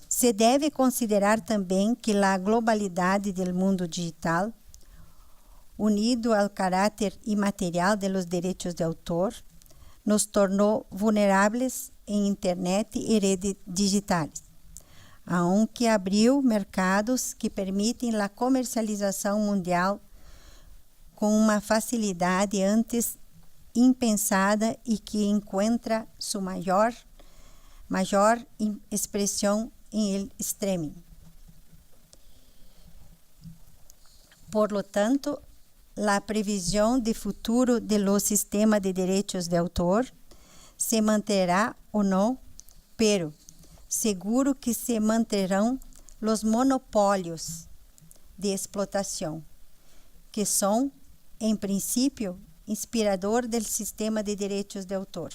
Se deve considerar também que a globalidade do mundo digital, unido ao caráter imaterial de los direitos de autor, nos tornou vulneráveis em internet e redes digitais, aunque abriu mercados que permitem a comercialização mundial com uma facilidade antes impensada e que encontra sua maior expressão em el streaming. Por lo tanto, a previsão de futuro do sistema de direitos de autor se manterá ou não, pero seguro que se manterão os monopólios de explotação, que são, em princípio, inspirador do sistema de direitos de autor.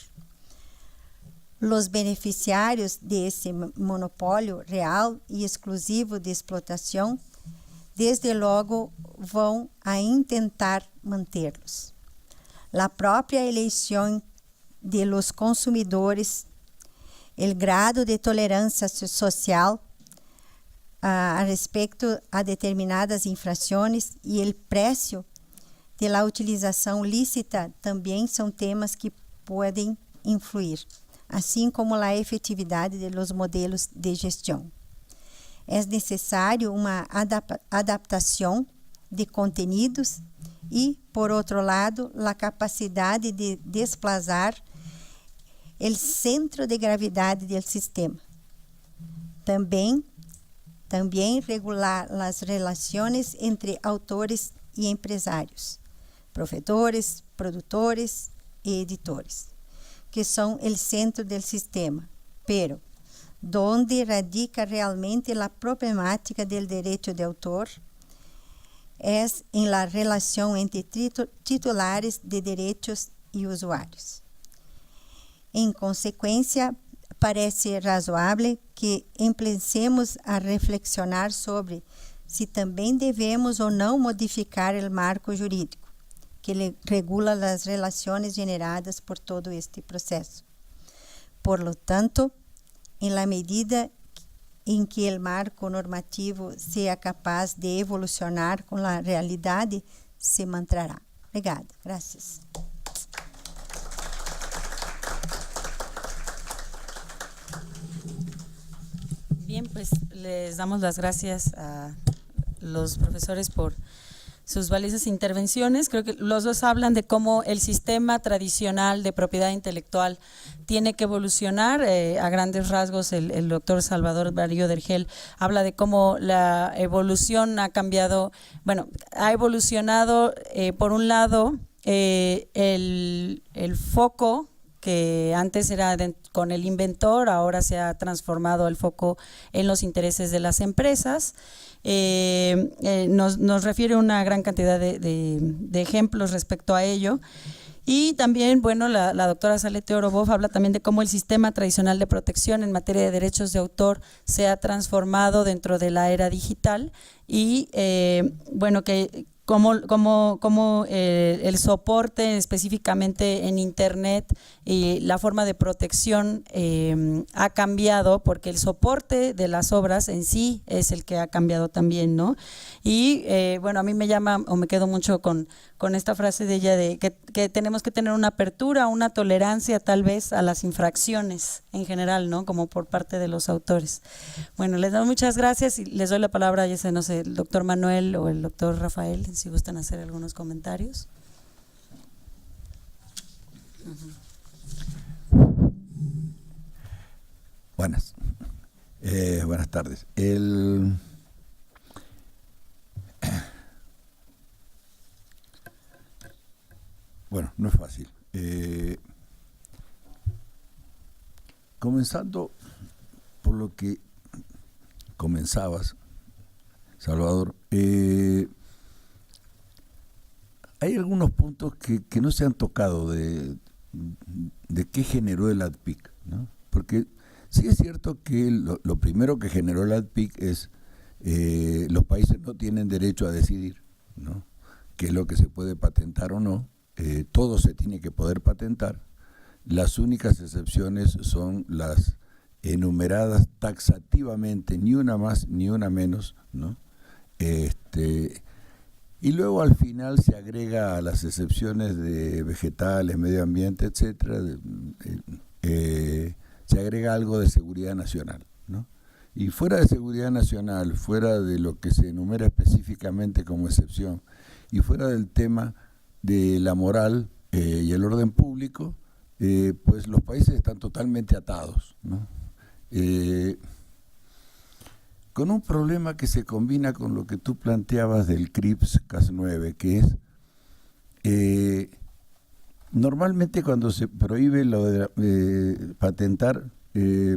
Os beneficiários desse monopólio real e exclusivo de explotação, desde logo, vão a intentar mantê-los. A própria eleição de los consumidores, o grado de tolerância social, a respeito a determinadas infrações e o preço da utilização lícita também são temas que podem influir, assim como a efetividade dos modelos de gestão. É necessário uma adaptação de conteúdos e, por outro lado, a capacidade de desplazar o centro de gravidade do sistema. Também regular as relações entre autores e empresários, professores, produtores e editores, que são o centro do sistema, pero donde radica realmente a problemática do direito de autor é em la relação entre titulares de direitos e usuários. Em consequência, parece razoável que empecemos a reflexionar sobre se também devemos ou não modificar o marco jurídico que regula as relações generadas por todo este processo. Por lo tanto, em la medida em que o marco normativo seja capaz de evolucionar com a realidade, se manterá. Obrigada. Graças. Bien, pues les damos las gracias a los profesores por sus valiosas intervenciones. Creo que los dos hablan de cómo el sistema tradicional de propiedad intelectual tiene que evolucionar. A grandes rasgos, el doctor Salvador Darío Vergel habla de cómo la evolución ha cambiado, bueno, ha evolucionado por un lado el foco que antes era con el inventor, ahora se ha transformado el foco en los intereses de las empresas. Nos refiere una gran cantidad de ejemplos respecto a ello. Y también, bueno, la doctora Salete Orobov habla también de cómo el sistema tradicional de protección en materia de derechos de autor se ha transformado dentro de la era digital y, bueno, que como el soporte específicamente en Internet y la forma de protección ha cambiado, porque el soporte de las obras en sí es el que ha cambiado también, ¿no? Y bueno, a mí me llama o me quedo mucho con esta frase de ella de que tenemos que tener una apertura, una tolerancia tal vez a las infracciones en general, ¿no? Como por parte de los autores. Bueno, les doy muchas gracias y les doy la palabra, ya sé, no sé, el doctor Manuel o el doctor Rafael, si gustan hacer algunos comentarios. Buenas tardes. Bueno, no es fácil. Comenzando por lo que comenzabas, Salvador, hay algunos puntos que no se han tocado de qué generó el ADPIC, ¿no? Porque sí es cierto que lo primero que generó el ADPIC es los países no tienen derecho a decidir, ¿no?, qué es lo que se puede patentar o no. Todo se tiene que poder patentar. Las únicas excepciones son las enumeradas taxativamente, ni una más ni una menos, ¿no? Y luego al final se agrega a las excepciones de vegetales, medio ambiente, etcétera, se agrega algo de seguridad nacional, ¿no? Y fuera de seguridad nacional, fuera de lo que se enumera específicamente como excepción, y fuera del tema de la moral y el orden público, pues los países están totalmente atados, ¿no? Con un problema que se combina con lo que tú planteabas del CRIPS Cas9, que es normalmente cuando se prohíbe lo de patentar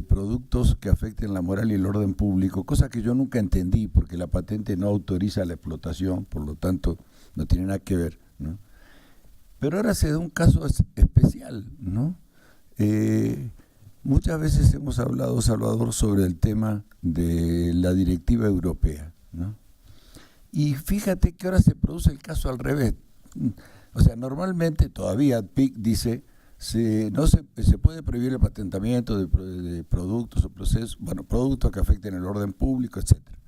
productos que afecten la moral y el orden público, cosa que yo nunca entendí porque la patente no autoriza la explotación, por lo tanto no tiene nada que ver, ¿no? Pero ahora se da un caso especial, ¿no? Muchas veces hemos hablado, Salvador, sobre el tema de la directiva europea, ¿no? Y fíjate que ahora se produce el caso al revés. O sea, normalmente todavía PIC dice se puede prohibir el patentamiento de productos o procesos, bueno, productos que afecten el orden público, etcétera.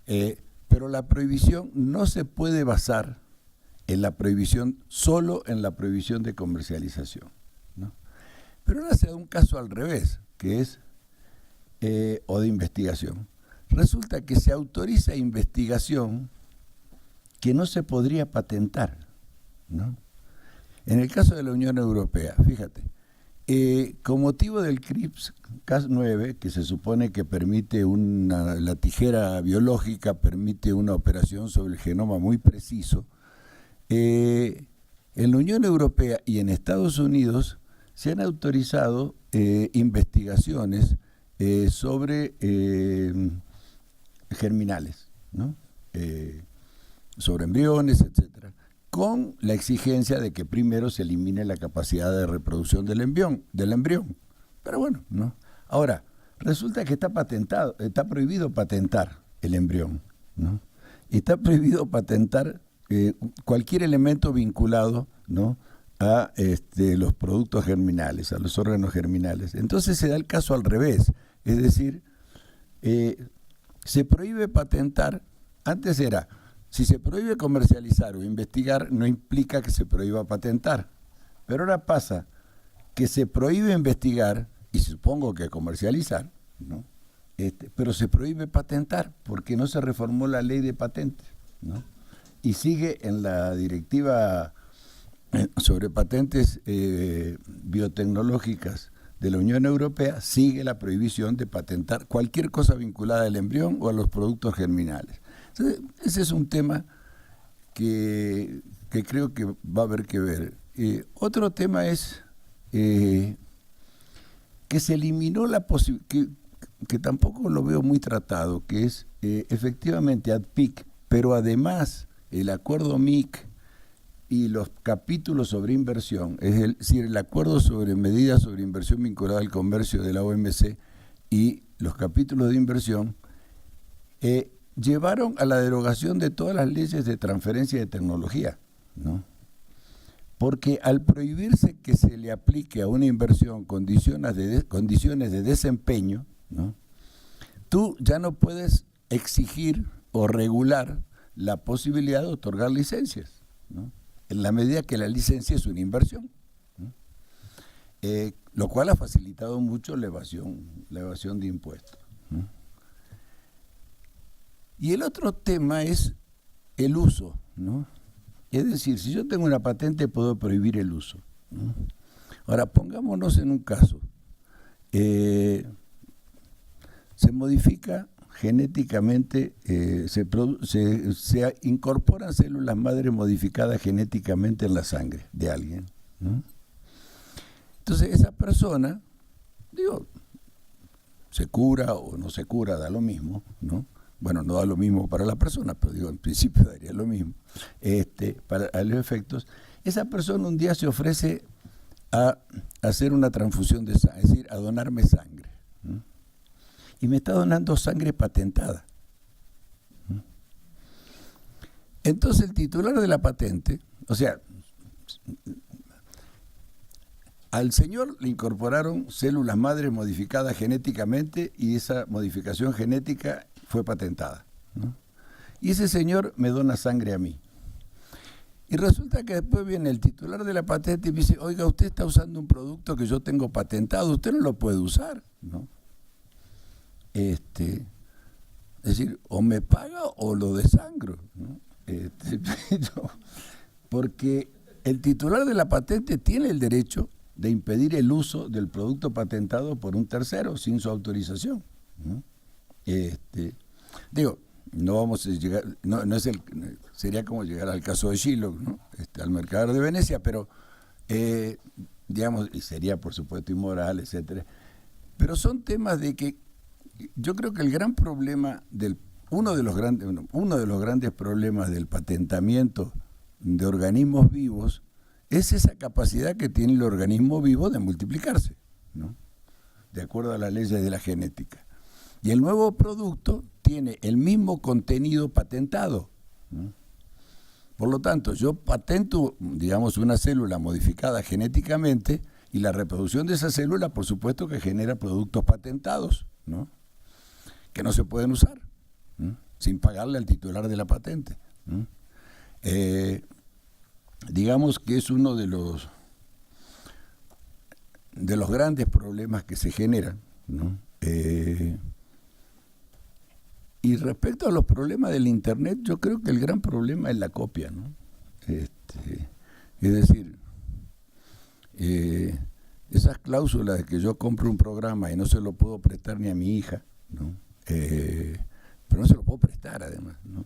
Pero la prohibición no se puede basar en la prohibición, solo en la prohibición de comercialización, ¿no? Pero ahora se da un caso al revés, que es, o de investigación. Resulta que se autoriza investigación que no se podría patentar, ¿no? En el caso de la Unión Europea, fíjate, con motivo del CRISPR-Cas9, que se supone que permite la tijera biológica, permite una operación sobre el genoma muy preciso, en la Unión Europea y en Estados Unidos se han autorizado investigaciones sobre germinales, ¿no? Sobre embriones, etcétera, con la exigencia de que primero se elimine la capacidad de reproducción del embrión. Pero bueno, ¿no? Ahora, resulta que está prohibido patentar el embrión, ¿no? Y está prohibido patentar cualquier elemento vinculado, ¿no?, a los productos germinales, a los órganos germinales. Entonces se da el caso al revés, es decir, se prohíbe patentar. Antes era, si se prohíbe comercializar o investigar, no implica que se prohíba patentar. Pero ahora pasa que se prohíbe investigar, y supongo que comercializar, ¿no?, pero se prohíbe patentar, porque no se reformó la ley de patentes, ¿no? Y sigue en la directiva sobre patentes biotecnológicas de la Unión Europea, sigue la prohibición de patentar cualquier cosa vinculada al embrión o a los productos germinales. Entonces, ese es un tema que creo que va a haber que ver. Otro tema es que se eliminó la posibilidad, que tampoco lo veo muy tratado, que es efectivamente ADPIC, pero además el acuerdo MIC y los capítulos sobre inversión, es decir, el acuerdo sobre medidas sobre inversión vinculada al comercio de la OMC y los capítulos de inversión, llevaron a la derogación de todas las leyes de transferencia de tecnología, ¿no? Porque al prohibirse que se le aplique a una inversión condiciones de desempeño, ¿no?, tú ya no puedes exigir o regular la posibilidad de otorgar licencias, ¿no?, en la medida que la licencia es una inversión, ¿no? Lo cual ha facilitado mucho la evasión de impuestos, ¿no? Y el otro tema es el uso, ¿no? Es decir, si yo tengo una patente puedo prohibir el uso, ¿no? Ahora, pongámonos en un caso. Se modifica genéticamente, se incorporan células madre modificadas genéticamente en la sangre de alguien, ¿no? Entonces esa persona, se cura o no se cura, da lo mismo, ¿no? Bueno, no da lo mismo para la persona, pero en principio daría lo mismo, para los efectos. Esa persona un día se ofrece a hacer una transfusión de sangre, es decir, a donarme sangre, ¿no? Y me está donando sangre patentada. Entonces el titular de la patente, o sea, al señor le incorporaron células madre modificadas genéticamente y esa modificación genética fue patentada, ¿no? Y ese señor me dona sangre a mí. Y resulta que después viene el titular de la patente y me dice, oiga, usted está usando un producto que yo tengo patentado, usted no lo puede usar, ¿no? Es decir, o me paga o lo desangro, ¿no? Porque el titular de la patente tiene el derecho de impedir el uso del producto patentado por un tercero sin su autorización, ¿no? No vamos a llegar, sería como llegar al caso de Shylock, ¿no? Al mercader de Venecia, pero y sería por supuesto inmoral, etcétera. Pero son temas de que yo creo que el gran problema uno de los grandes problemas del patentamiento de organismos vivos es esa capacidad que tiene el organismo vivo de multiplicarse, ¿no?, de acuerdo a las leyes de la genética. Y el nuevo producto tiene el mismo contenido patentado, ¿no? Por lo tanto, yo patento, una célula modificada genéticamente y la reproducción de esa célula, por supuesto que genera productos patentados, ¿no?, que no se pueden usar, ¿no? sin pagarle al titular de la patente, ¿no? Digamos que es uno de los grandes problemas que se generan, ¿no? Y respecto a los problemas del Internet, yo creo que el gran problema es la copia, ¿no? Es decir, esas cláusulas de que yo compro un programa y no se lo puedo prestar ni a mi hija, ¿no? Pero no se lo puedo prestar además, ¿no?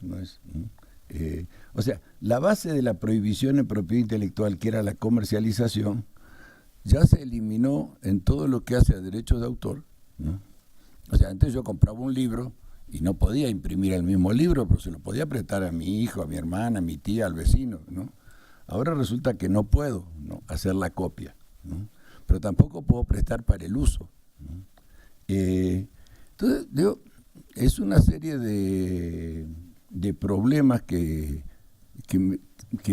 O sea, la base de la prohibición en propiedad intelectual, que era la comercialización, ya se eliminó en todo lo que hace a derechos de autor, ¿no? O sea, antes yo compraba un libro y no podía imprimir el mismo libro, pero se lo podía prestar a mi hijo, a mi hermana, a mi tía, al vecino, ¿no? Ahora resulta que no puedo, ¿no?, hacer la copia, ¿no? Pero tampoco puedo prestar para el uso, ¿no? Entonces, digo, es una serie de problemas que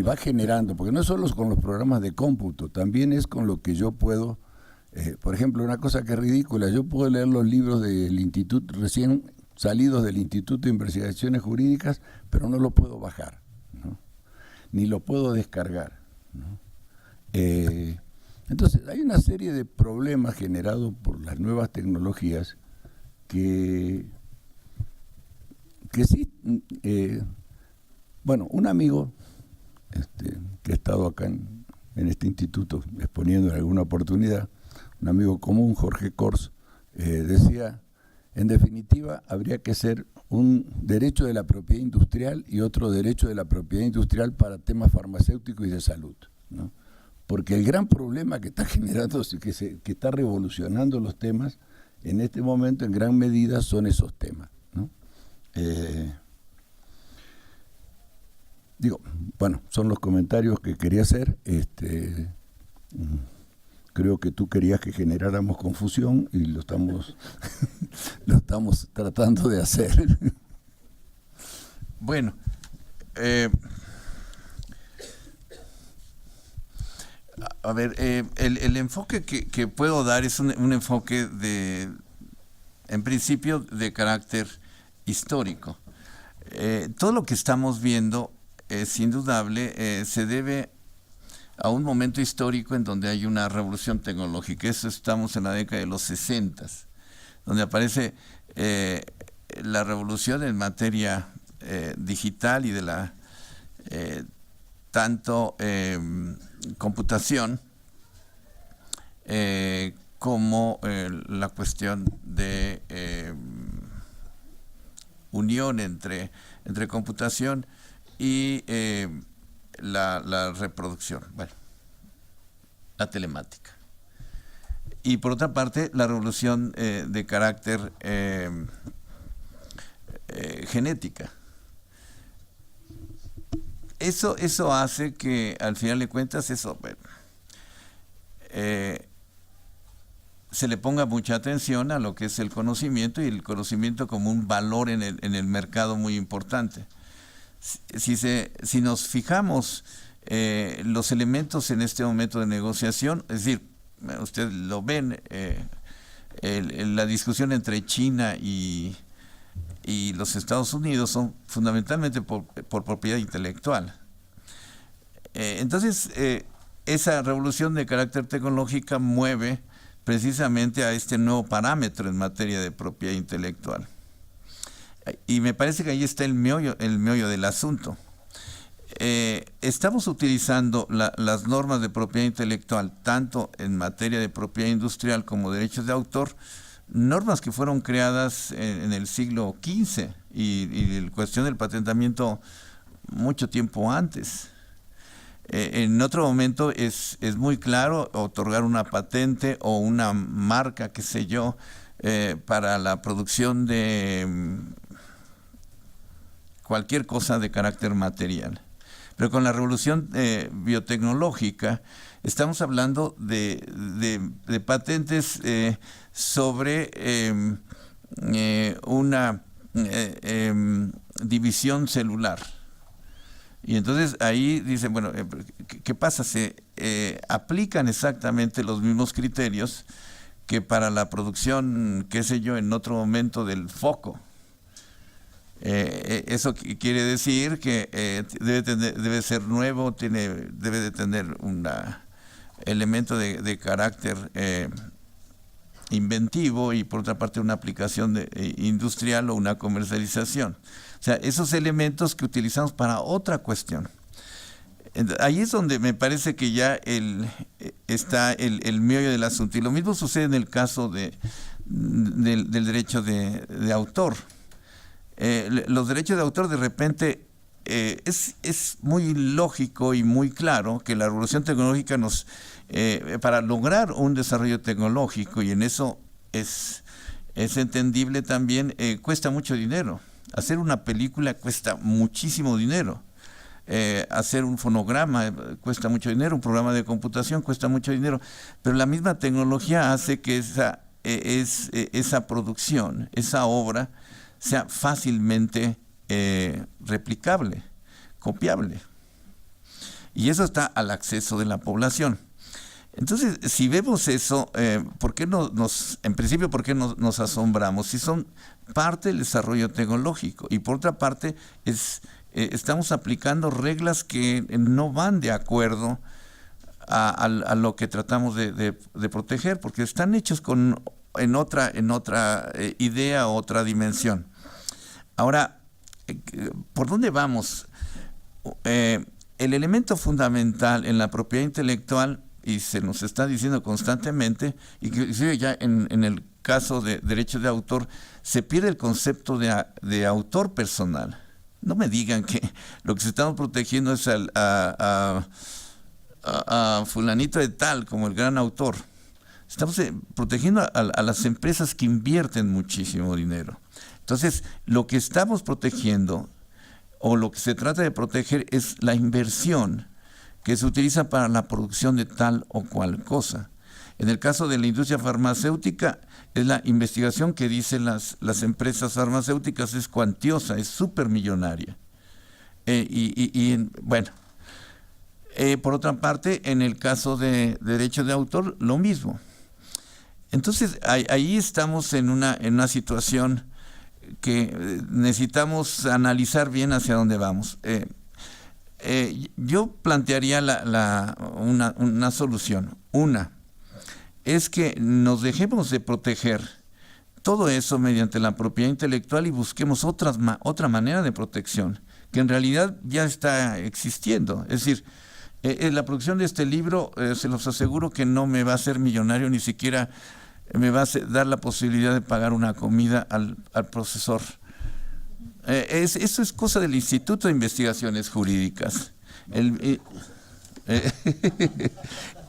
va generando, porque no es solo con los programas de cómputo, también es con lo que yo puedo, por ejemplo, una cosa que es ridícula, yo puedo leer los libros del instituto, recién salidos del Instituto de Investigaciones Jurídicas, pero no lo puedo bajar, ¿no?, ni lo puedo descargar, ¿no? Entonces, hay una serie de problemas generados por las nuevas tecnologías que sí, bueno, un amigo que ha estado acá en este instituto exponiendo en alguna oportunidad, un amigo común, Jorge Kors, decía, en definitiva, habría que ser un derecho de la propiedad industrial y otro derecho de la propiedad industrial para temas farmacéuticos y de salud, ¿no? Porque el gran problema que está generando, que está revolucionando los temas en este momento en gran medida son esos temas, ¿no? Digo, bueno, son los comentarios que quería hacer. Creo que tú querías que generáramos confusión y lo estamos lo estamos tratando de hacer. Bueno, a ver, el enfoque que puedo dar es un enfoque en principio de carácter histórico. Todo lo que estamos viendo es indudable, se debe a un momento histórico en donde hay una revolución tecnológica. Eso estamos en la década de los 60, donde aparece la revolución en materia digital y de la tanto computación como la cuestión de unión entre computación y la reproducción, bueno, la telemática. Y por otra parte, la revolución de carácter genética. Eso hace que, al final de cuentas, bueno, se le ponga mucha atención a lo que es el conocimiento, y el conocimiento como un valor en el mercado muy importante. Si nos fijamos los elementos en este momento de negociación, es decir, ustedes lo ven, la discusión entre China y los Estados Unidos son fundamentalmente por propiedad intelectual. Entonces, esa revolución de carácter tecnológica mueve precisamente a este nuevo parámetro en materia de propiedad intelectual. Y me parece que ahí está el meollo del asunto. Estamos utilizando las normas de propiedad intelectual, tanto en materia de propiedad industrial como derechos de autor, normas que fueron creadas en el siglo XV y la cuestión del patentamiento mucho tiempo antes. En otro momento es muy claro otorgar una patente o una marca, qué sé yo, para la producción de cualquier cosa de carácter material. Pero con la revolución biotecnológica estamos hablando de patentes sobre una división celular. Y entonces ahí dicen, bueno, ¿qué pasa? Se aplican exactamente los mismos criterios que para la producción, qué sé yo, en otro momento del foco. Eso quiere decir que debe ser nuevo, debe de tener un elemento de carácter inventivo y por otra parte una aplicación industrial o una comercialización. O sea, esos elementos que utilizamos para otra cuestión. Ahí es donde me parece que ya está el meollo del asunto. Y lo mismo sucede en el caso del derecho de autor. Los derechos de autor de repente es muy lógico y muy claro que la revolución tecnológica para lograr un desarrollo tecnológico, y en eso es entendible también, cuesta mucho dinero. Hacer una película cuesta muchísimo dinero. Hacer un fonograma cuesta mucho dinero, un programa de computación cuesta mucho dinero, pero la misma tecnología hace que esa producción, esa obra, sea fácilmente replicable, copiable. Y eso está al acceso de la población. Entonces, si vemos eso, ¿por qué en principio, por qué nos asombramos? Si son parte del desarrollo tecnológico, y por otra parte, estamos aplicando reglas que no van de acuerdo a lo que tratamos de proteger, porque están hechos en otra idea, otra dimensión. Ahora, ¿por dónde vamos? El elemento fundamental en la propiedad intelectual, y se nos está diciendo constantemente, y que ya en el caso de derechos de autor, se pierde el concepto de autor personal. No me digan que lo que se estamos protegiendo es a fulanito de tal como el gran autor. Estamos protegiendo a las empresas que invierten muchísimo dinero. Entonces, lo que estamos protegiendo, o lo que se trata de proteger, es la inversión que se utiliza para la producción de tal o cual cosa. En el caso de la industria farmacéutica, es la investigación que dicen las empresas farmacéuticas, es cuantiosa, es supermillonaria. Por otra parte, en el caso de derechos de autor, lo mismo. Entonces, ahí estamos en una situación que necesitamos analizar bien hacia dónde vamos. Yo plantearía una solución. Una es que nos dejemos de proteger todo eso mediante la propiedad intelectual y busquemos otra manera de protección, que en realidad ya está existiendo. Es decir, la producción de este libro, se los aseguro que no me va a hacer millonario, ni siquiera me va a dar la posibilidad de pagar una comida al profesor. Eso es cosa del Instituto de Investigaciones Jurídicas.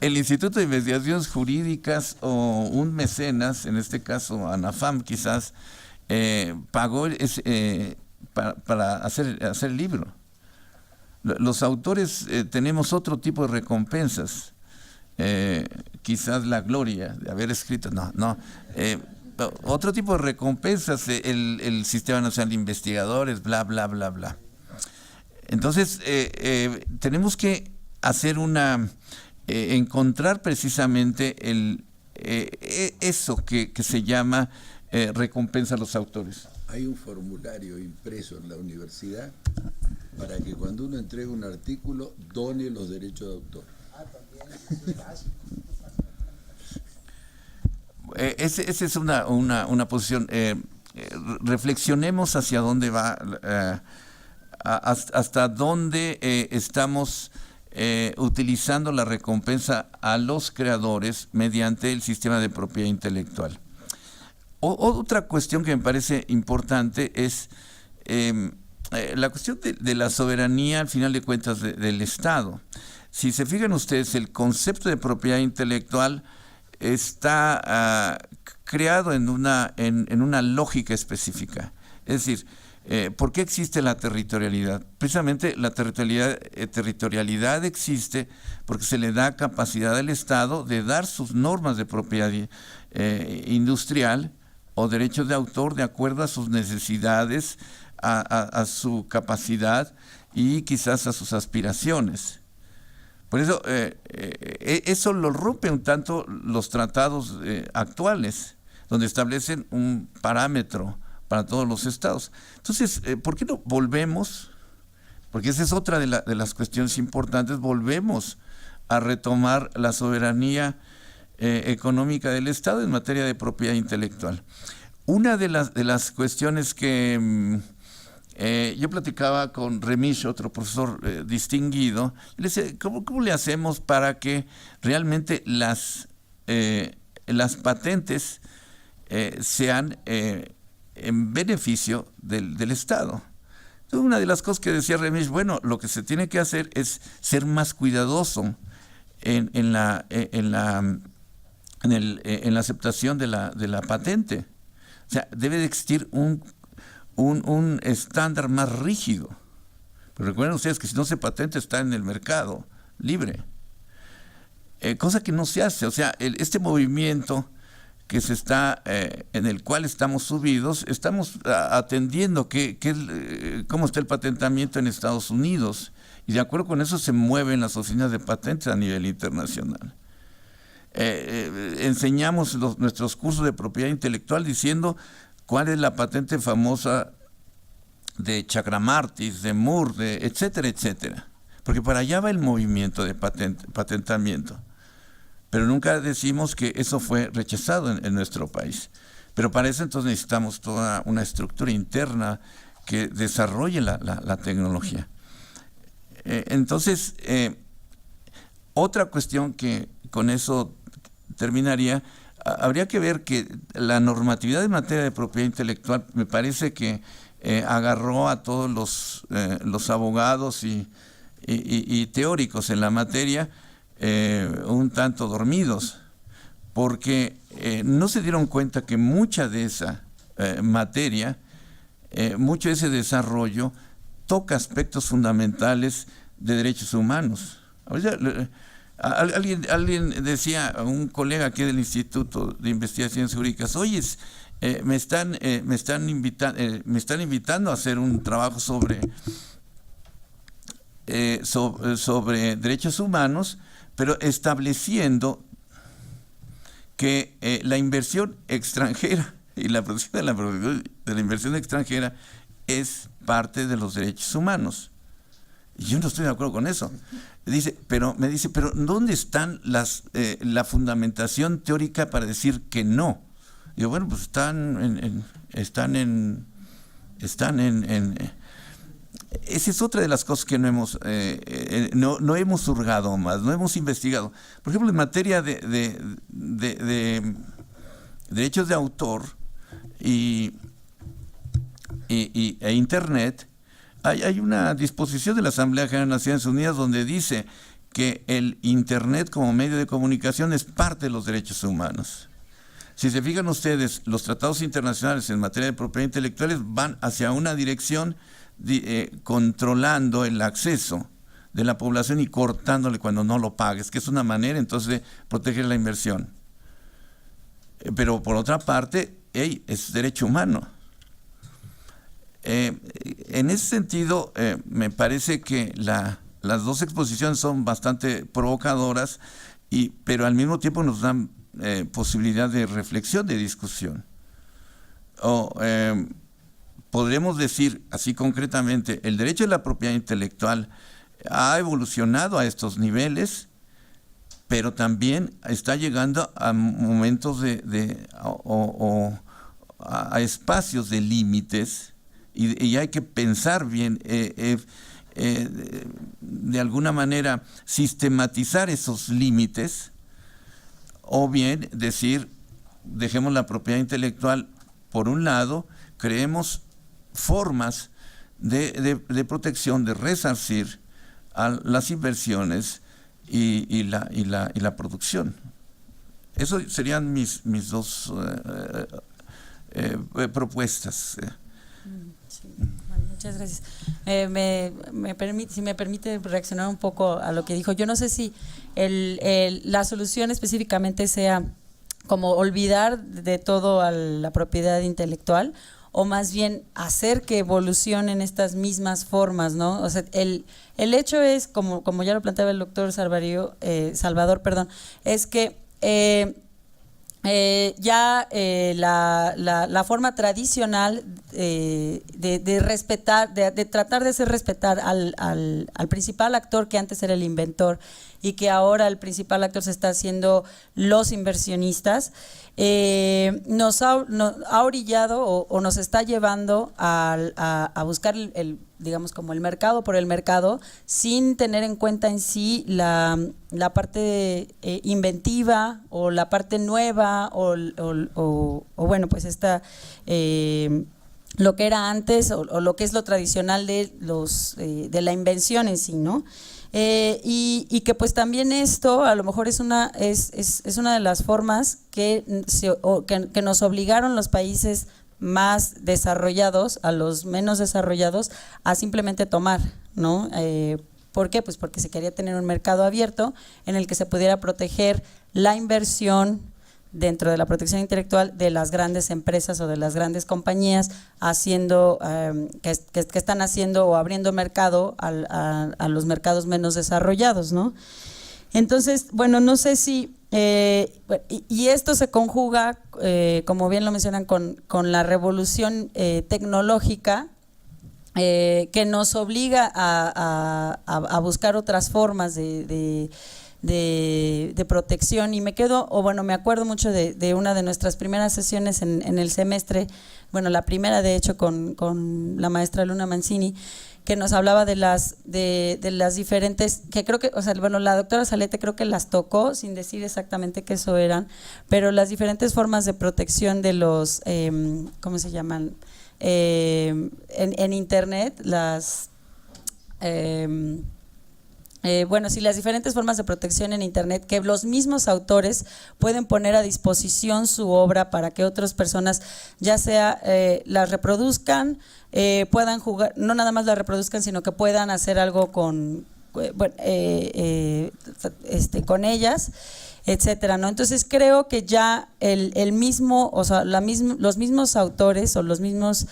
El Instituto de Investigaciones Jurídicas o un mecenas, en este caso ANAFAM quizás, pagó para hacer el libro. Los autores tenemos otro tipo de recompensas, quizás la gloria de haber escrito, otro tipo de recompensas, el Sistema Nacional de Investigadores, bla, bla, bla, bla. Entonces, tenemos que hacer encontrar precisamente eso que se llama recompensa a los autores. Hay un formulario impreso en la universidad para que cuando uno entregue un artículo, done los derechos de autor. Esa es una posición. Reflexionemos hacia dónde va, hasta dónde estamos utilizando la recompensa a los creadores mediante el sistema de propiedad intelectual. Otra cuestión que me parece importante es la cuestión de la soberanía, al final de cuentas, del Estado. Si se fijan ustedes, el concepto de propiedad intelectual está creado en una lógica específica. Es decir, ¿por qué existe la territorialidad? Precisamente la territorialidad existe porque se le da capacidad al Estado de dar sus normas de propiedad industrial o derechos de autor de acuerdo a sus necesidades, a su capacidad y quizás a sus aspiraciones. Por eso, eso lo rompe un tanto los tratados actuales, donde establecen un parámetro para todos los estados. Entonces, ¿por qué no volvemos? Porque esa es otra de las cuestiones importantes, volvemos a retomar la soberanía económica del Estado en materia de propiedad intelectual. Una de las cuestiones que yo platicaba con Remish, otro profesor distinguido, y le decía, ¿cómo le hacemos para que realmente las patentes sean en beneficio del Estado? Entonces, una de las cosas que decía Remish, bueno, lo que se tiene que hacer es ser más cuidadoso en la aceptación de la patente. O sea, debe de existir un estándar más rígido. Pero recuerden ustedes que si no se patenta está en el mercado libre. Cosa que no se hace. O sea, este movimiento que se está, en el cual estamos subidos, estamos atendiendo cómo está el patentamiento en Estados Unidos. Y de acuerdo con eso se mueven las oficinas de patentes a nivel internacional. Enseñamos nuestros cursos de propiedad intelectual diciendo cuál es la patente famosa de Chakramartis, de Moore, etcétera, etcétera. Porque para allá va el movimiento de patentamiento. Pero nunca decimos que eso fue rechazado en nuestro país. Pero para eso entonces necesitamos toda una estructura interna que desarrolle la tecnología. Entonces, otra cuestión que con eso terminaría, habría que ver que la normatividad en materia de propiedad intelectual me parece que agarró a todos los abogados y teóricos en la materia un tanto dormidos, porque no se dieron cuenta que mucha de esa materia, mucho de ese desarrollo toca aspectos fundamentales de derechos humanos. O sea, alguien decía, un colega aquí del Instituto de Investigaciones Jurídicas, oye, me están invitando a hacer un trabajo sobre derechos humanos, pero estableciendo que la inversión extranjera y la protección de la inversión extranjera es parte de los derechos humanos. Y yo no estoy de acuerdo con eso. Me dice, pero ¿dónde están la fundamentación teórica para decir que no? Digo, bueno, pues están en esa es otra de las cosas que no hemos hurgado más, no hemos investigado. Por ejemplo, en materia de derechos de autor e Internet, hay una disposición de la Asamblea General de Naciones Unidas donde dice que el Internet como medio de comunicación es parte de los derechos humanos. Si se fijan ustedes, los tratados internacionales en materia de propiedad intelectual van hacia una dirección controlando el acceso de la población y cortándole cuando no lo pagues, que es una manera entonces de proteger la inversión. Pero por otra parte, es derecho humano. En ese sentido, me parece que las dos exposiciones son bastante provocadoras, pero al mismo tiempo nos dan posibilidad de reflexión, de discusión. Podremos decir, así concretamente, el derecho de la propiedad intelectual ha evolucionado a estos niveles, pero también está llegando a momentos a espacios de límites, y hay que pensar bien, de alguna manera, sistematizar esos límites, o bien decir, dejemos la propiedad intelectual por un lado, creemos formas de protección, de resarcir a las inversiones y la producción. Eso serían mis dos propuestas. Sí. Bueno, muchas gracias. Si me permite reaccionar un poco a lo que dijo. Yo no sé si la solución específicamente sea como olvidar de todo a la propiedad intelectual, o más bien hacer que evolucionen estas mismas formas, ¿no? O sea, el hecho es, como ya lo planteaba el doctor Salvador, es que la forma tradicional de respetar, de tratar de hacer respetar al principal actor que antes era el inventor y que ahora el principal actor se está haciendo los inversionistas, nos ha orillado o nos está llevando a buscar digamos como el mercado por el mercado, sin tener en cuenta en sí la parte inventiva o la parte nueva o bueno, pues esta lo que era antes o lo que es lo tradicional de la invención en sí, ¿no? Y que pues también esto a lo mejor es una de las formas que nos obligaron los países más desarrollados a los menos desarrollados a simplemente tomar, ¿no? ¿Por qué? Pues porque se quería tener un mercado abierto en el que se pudiera proteger la inversión dentro de la protección intelectual de las grandes empresas o de las grandes compañías haciendo que están haciendo o abriendo mercado a los mercados menos desarrollados, ¿no? Entonces, bueno, no sé si y esto se conjuga, como bien lo mencionan, con la revolución tecnológica que nos obliga a buscar otras formas de protección. Y me acuerdo mucho de una de nuestras primeras sesiones en el semestre, bueno, la primera de hecho con la maestra Luna Mancini, que nos hablaba de las diferentes, que creo que, o sea, bueno, la doctora Salete creo que las tocó sin decir exactamente qué eso eran, pero las diferentes formas de protección de los, ¿cómo se llaman? En internet, las las diferentes formas de protección en internet que los mismos autores pueden poner a disposición su obra para que otras personas ya sea las reproduzcan, puedan jugar, no nada más la reproduzcan, sino que puedan hacer algo con ellas, etcétera, ¿no? Entonces creo que ya el mismo, o sea, los mismos autores o los mismos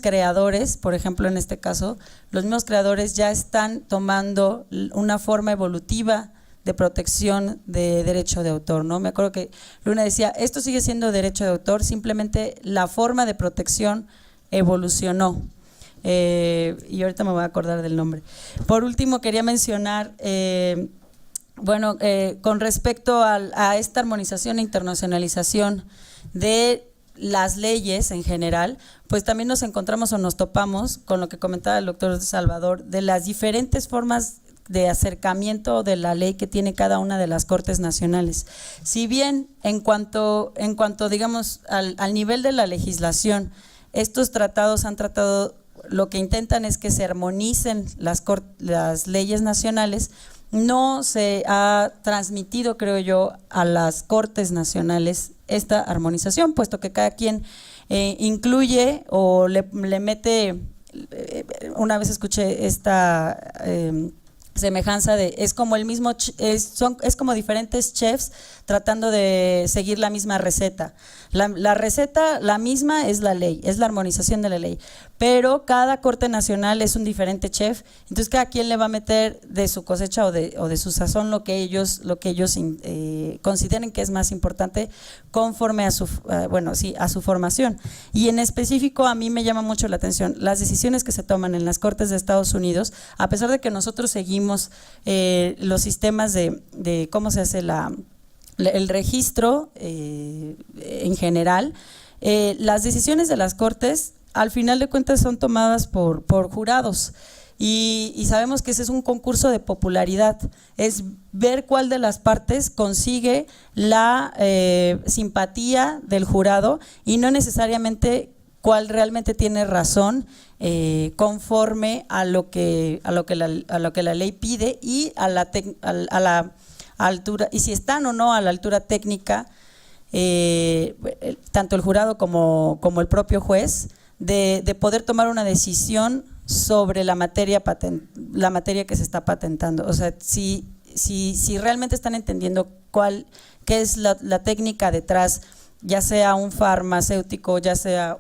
creadores, por ejemplo en este caso, los mismos creadores ya están tomando una forma evolutiva de protección de derecho de autor, ¿no? Me acuerdo que Luna decía, esto sigue siendo derecho de autor, simplemente la forma de protección evolucionó. Y ahorita me voy a acordar del nombre. Por último, quería mencionar, con respecto a esta armonización e internacionalización de las leyes en general, pues también nos encontramos o nos topamos con lo que comentaba el doctor Salvador, de las diferentes formas de acercamiento de la ley que tiene cada una de las Cortes Nacionales. Si bien en cuanto digamos al nivel de la legislación, estos tratados han tratado, lo que intentan es que se armonicen las leyes nacionales, no se ha transmitido, creo yo, a las Cortes Nacionales esta armonización, puesto que cada quien incluye o le mete, una vez escuché esta semejanza de, es como el mismo, es como diferentes chefs tratando de seguir la misma receta. La receta, la misma, es la ley, es la armonización de la ley, pero cada Corte Nacional es un diferente chef, entonces cada quien le va a meter de su cosecha o de su sazón lo que ellos consideren que es más importante conforme a su formación. Y en específico a mí me llama mucho la atención las decisiones que se toman en las Cortes de Estados Unidos, a pesar de que nosotros seguimos los sistemas de cómo se hace el registro en general, las decisiones de las Cortes al final de cuentas son tomadas por jurados y sabemos que ese es un concurso de popularidad, es ver cuál de las partes consigue la simpatía del jurado y no necesariamente cuál realmente tiene razón conforme a lo que la ley pide y a la altura, y si están o no a la altura técnica, tanto el jurado como el propio juez, de poder tomar una decisión sobre la materia que se está patentando. O sea, si realmente están entendiendo qué es la técnica detrás ya sea un farmacéutico, ya sea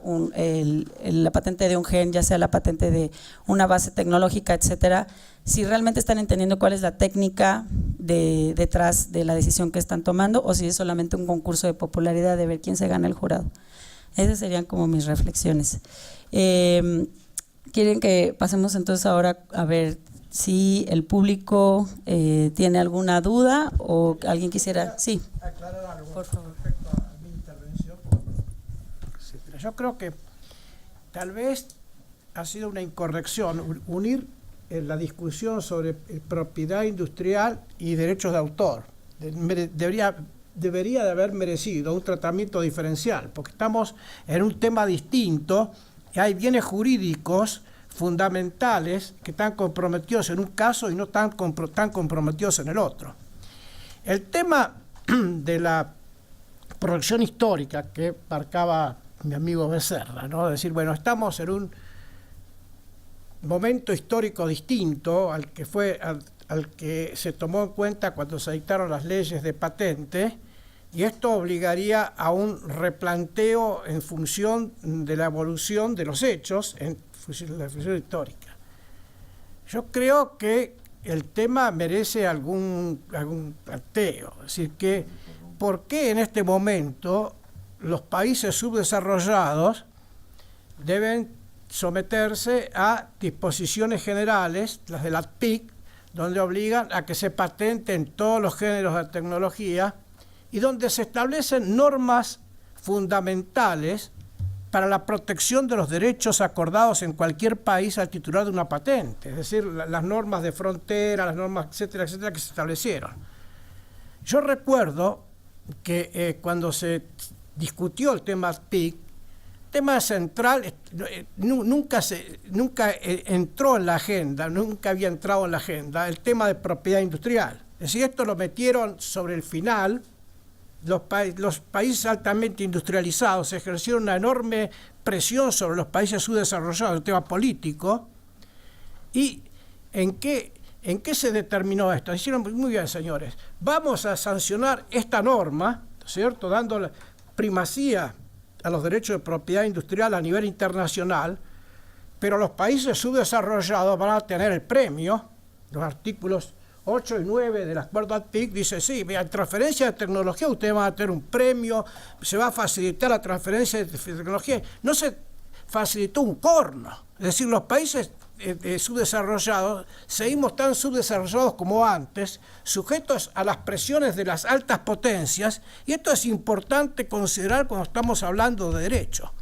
la patente de un gen, ya sea la patente de una base tecnológica, etcétera, si realmente están entendiendo cuál es la técnica detrás de la decisión que están tomando, o si es solamente un concurso de popularidad de ver quién se gana el jurado. Esas serían como mis reflexiones. ¿Quieren que pasemos entonces ahora a ver si el público tiene alguna duda o alguien quisiera? Sí. Aclarar algo, por favor. Respecto a mi intervención. Sí, pero yo creo que tal vez ha sido una incorrección unir la discusión sobre propiedad industrial y derechos de autor. Debería de haber merecido un tratamiento diferencial, porque estamos en un tema distinto y hay bienes jurídicos fundamentales que están comprometidos en un caso y no tan comprometidos en el otro. El tema de la producción histórica que marcaba mi amigo Becerra, ¿no? Es decir, bueno, estamos en un momento histórico distinto al que se tomó en cuenta cuando se dictaron las leyes de patente, y esto obligaría a un replanteo en función de la evolución de los hechos en la función histórica. Yo creo que el tema merece algún planteo, es decir, que ¿por qué en este momento los países subdesarrollados deben someterse a disposiciones generales, las de la TIC, donde obligan a que se patenten todos los géneros de tecnología y donde se establecen normas fundamentales para la protección de los derechos acordados en cualquier país al titular de una patente, es decir, las normas de frontera, las normas, etcétera, etcétera, que se establecieron. Yo recuerdo que cuando se discutió el tema TIC, tema central nunca entró en la agenda, nunca había entrado en la agenda el tema de propiedad industrial. Es decir, esto lo metieron sobre el final. Los países altamente industrializados ejercieron una enorme presión sobre los países subdesarrollados, el tema político. ¿Y en qué se determinó esto? Dijeron, muy bien, señores, vamos a sancionar esta norma, ¿cierto?, dando primacía a los derechos de propiedad industrial a nivel internacional, pero los países subdesarrollados van a tener el premio. Los artículos 8 y 9 del acuerdo ATPIC dice, sí, en transferencia de tecnología ustedes van a tener un premio, se va a facilitar la transferencia de tecnología. No se facilitó un corno. Es decir, los países subdesarrollados seguimos tan subdesarrollados como antes, sujetos a las presiones de las altas potencias, y esto es importante considerar cuando estamos hablando de derecho.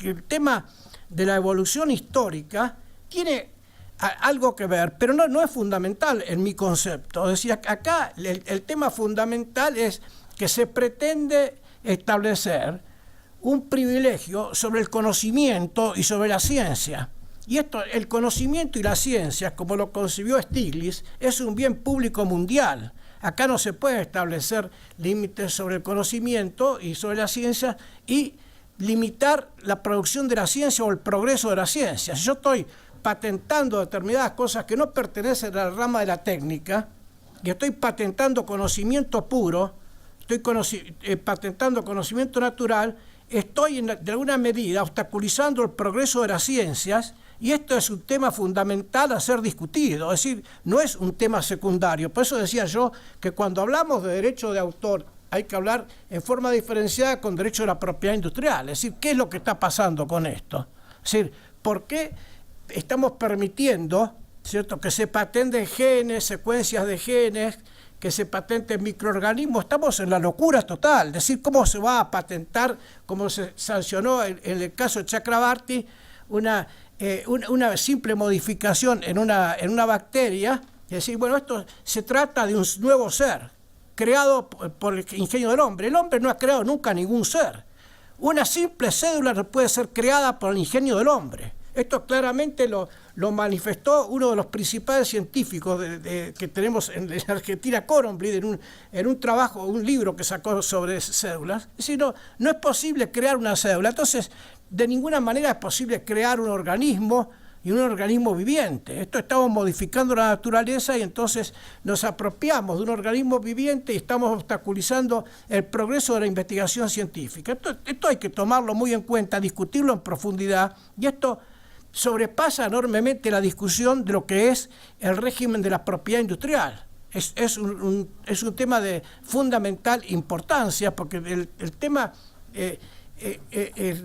El tema de la evolución histórica tiene algo que ver, pero no es fundamental en mi concepto. Es decir, acá el tema fundamental es que se pretende establecer un privilegio sobre el conocimiento y sobre la ciencia. Y esto, el conocimiento y la ciencia, como lo concibió Stiglitz, es un bien público mundial. Acá no se puede establecer límites sobre el conocimiento y sobre la ciencia y limitar la producción de la ciencia o el progreso de la ciencia. Si yo estoy patentando determinadas cosas que no pertenecen a la rama de la técnica y estoy patentando conocimiento puro, estoy patentando conocimiento natural, estoy de alguna medida obstaculizando el progreso de las ciencias, y esto es un tema fundamental a ser discutido, es decir, no es un tema secundario. Por eso decía yo que cuando hablamos de derecho de autor hay que hablar en forma diferenciada con derecho de la propiedad industrial, es decir, ¿qué es lo que está pasando con esto? Es decir, ¿por qué estamos permitiendo, ¿cierto?, que se patenten genes, secuencias de genes, que se patenten microorganismos? Estamos en la locura total. Es decir, ¿cómo se va a patentar, como se sancionó en el caso de Chakrabarty, una simple modificación en una bacteria? Es decir, bueno, esto se trata de un nuevo ser, creado por el ingenio del hombre. El hombre no ha creado nunca ningún ser. Una simple cédula no puede ser creada por el ingenio del hombre. Esto claramente lo manifestó uno de los principales científicos que tenemos en Argentina, Coronblitt, en un trabajo, un libro que sacó sobre cédulas. Es decir, no es posible crear una cédula. Entonces, de ninguna manera es posible crear un organismo, y un organismo viviente. Esto estamos modificando la naturaleza y entonces nos apropiamos de un organismo viviente y estamos obstaculizando el progreso de la investigación científica. Esto hay que tomarlo muy en cuenta, discutirlo en profundidad, y esto sobrepasa enormemente la discusión de lo que es el régimen de la propiedad industrial. Es un tema de fundamental importancia, porque el tema,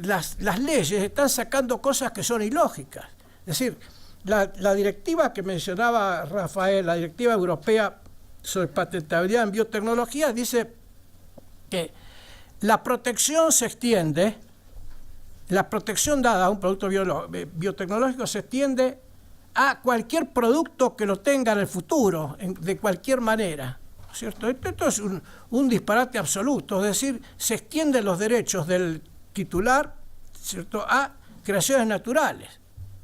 las leyes están sacando cosas que son ilógicas. Es decir, la directiva que mencionaba Rafael, la directiva europea sobre patentabilidad en biotecnología, dice que la protección se extiende, la protección dada a un producto biotecnológico se extiende a cualquier producto que lo tenga en el futuro, de cualquier manera, ¿cierto? Esto es un disparate absoluto, es decir, se extienden los derechos del titular, ¿cierto?, a creaciones naturales.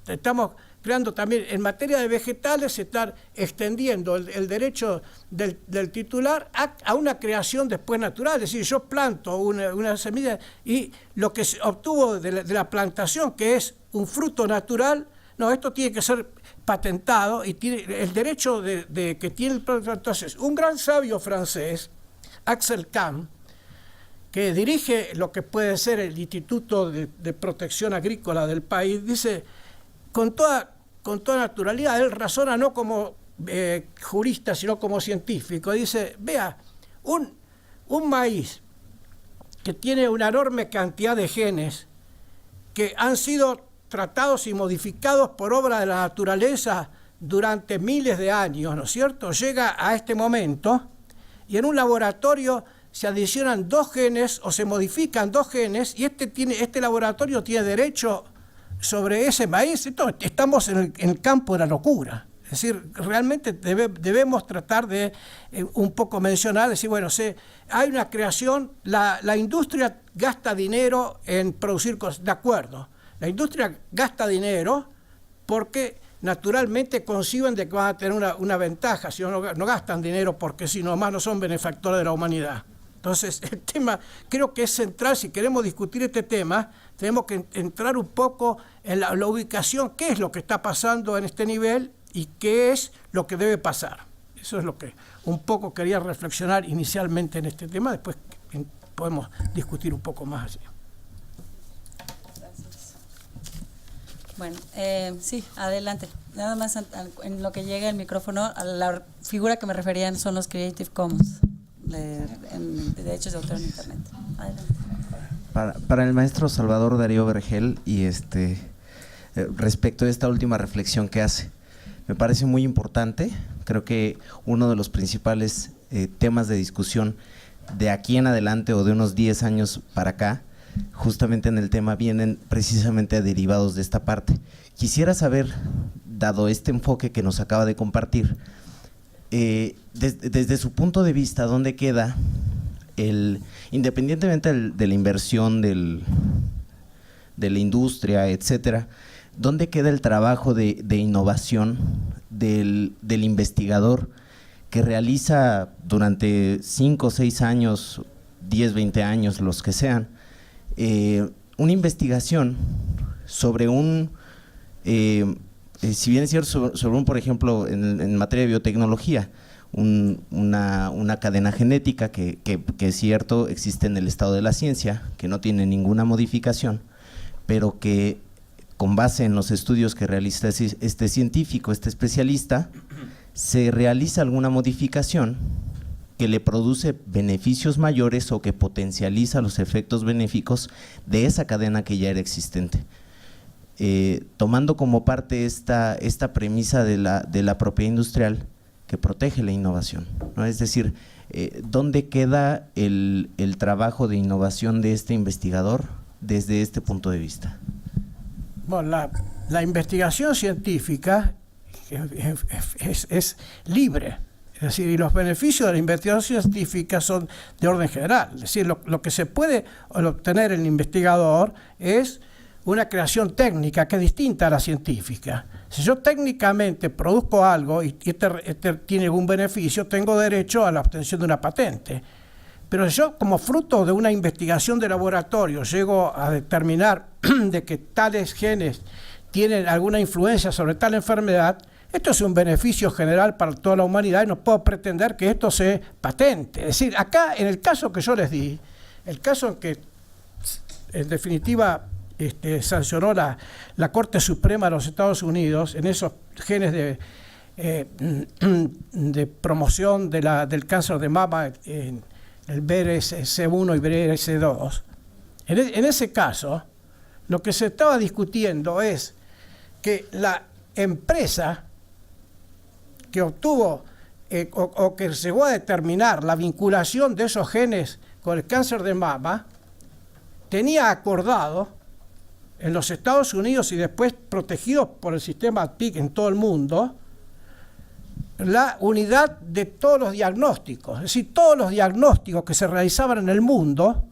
Estamos creando también, en materia de vegetales, se está extendiendo el derecho del titular a una creación después natural. Es decir, yo planto una semilla y lo que se obtuvo de la plantación, que es un fruto natural, no, esto tiene que ser patentado y tiene el derecho de que tiene el producto. Entonces, un gran sabio francés, Axel Kahn, que dirige lo que puede ser el Instituto de Protección Agrícola del país, dice, con toda naturalidad, él razona no como jurista, sino como científico. Dice, vea, un maíz que tiene una enorme cantidad de genes que han sido tratados y modificados por obra de la naturaleza durante miles de años, ¿no es cierto?, llega a este momento y en un laboratorio se adicionan 2 genes o se modifican 2 genes y este laboratorio tiene derecho sobre ese maíz. Entonces, estamos en el campo de la locura. Es decir, realmente debemos tratar de un poco mencionar, decir, bueno, hay una creación, la industria gasta dinero en producir cosas, de acuerdo. La industria gasta dinero porque naturalmente conciben de que van a tener una ventaja, si no gastan dinero porque si nomás no son benefactores de la humanidad. Entonces, el tema creo que es central. Si queremos discutir este tema, tenemos que entrar un poco en la ubicación, qué es lo que está pasando en este nivel y qué es lo que debe pasar. Eso es lo que un poco quería reflexionar inicialmente en este tema, después podemos discutir un poco más allí. Gracias. Bueno, sí, adelante. Nada más en lo que llega el micrófono, a la figura que me referían son los Creative Commons. De derechos de autor en Internet. Adelante. Para el maestro Salvador Darío Vergel, y respecto a esta última reflexión que hace, me parece muy importante. Creo que uno de los principales temas de discusión de aquí en adelante o de unos 10 años para acá, justamente en el tema, vienen precisamente derivados de esta parte. Quisiera saber, dado este enfoque que nos acaba de compartir, desde su punto de vista, ¿dónde queda independientemente de la inversión de la industria, etcétera, dónde queda el trabajo de innovación del investigador que realiza durante 5 o 6 años, 10, 20 años, los que sean, una investigación sobre si bien es cierto, sobre por ejemplo, en materia de biotecnología, una cadena genética que es cierto, existe en el estado de la ciencia, que no tiene ninguna modificación, pero que con base en los estudios que realiza este científico, este especialista, se realiza alguna modificación que le produce beneficios mayores o que potencializa los efectos benéficos de esa cadena que ya era existente. Tomando como parte esta premisa de la propiedad industrial que protege la innovación, ¿no? Es decir, ¿dónde queda el trabajo de innovación de este investigador desde este punto de vista? Bueno, la investigación científica es libre, es decir, y los beneficios de la investigación científica son de orden general. Es decir, lo que se puede obtener el investigador es una creación técnica que es distinta a la científica. Si yo técnicamente produzco algo y este tiene algún beneficio, tengo derecho a la obtención de una patente. Pero si yo, como fruto de una investigación de laboratorio, llego a determinar de que tales genes tienen alguna influencia sobre tal enfermedad, esto es un beneficio general para toda la humanidad y no puedo pretender que esto se patente. Es decir, acá en el caso que yo les di, el caso en que en definitiva sancionó la Corte Suprema de los Estados Unidos en esos genes de promoción del cáncer de mama, en el BRCA1 y BRCA2, en ese caso lo que se estaba discutiendo es que la empresa que obtuvo o que llegó a determinar la vinculación de esos genes con el cáncer de mama tenía acordado en los Estados Unidos y después protegido por el sistema ADPIC en todo el mundo la unidad de todos los diagnósticos. Es decir, todos los diagnósticos que se realizaban en el mundo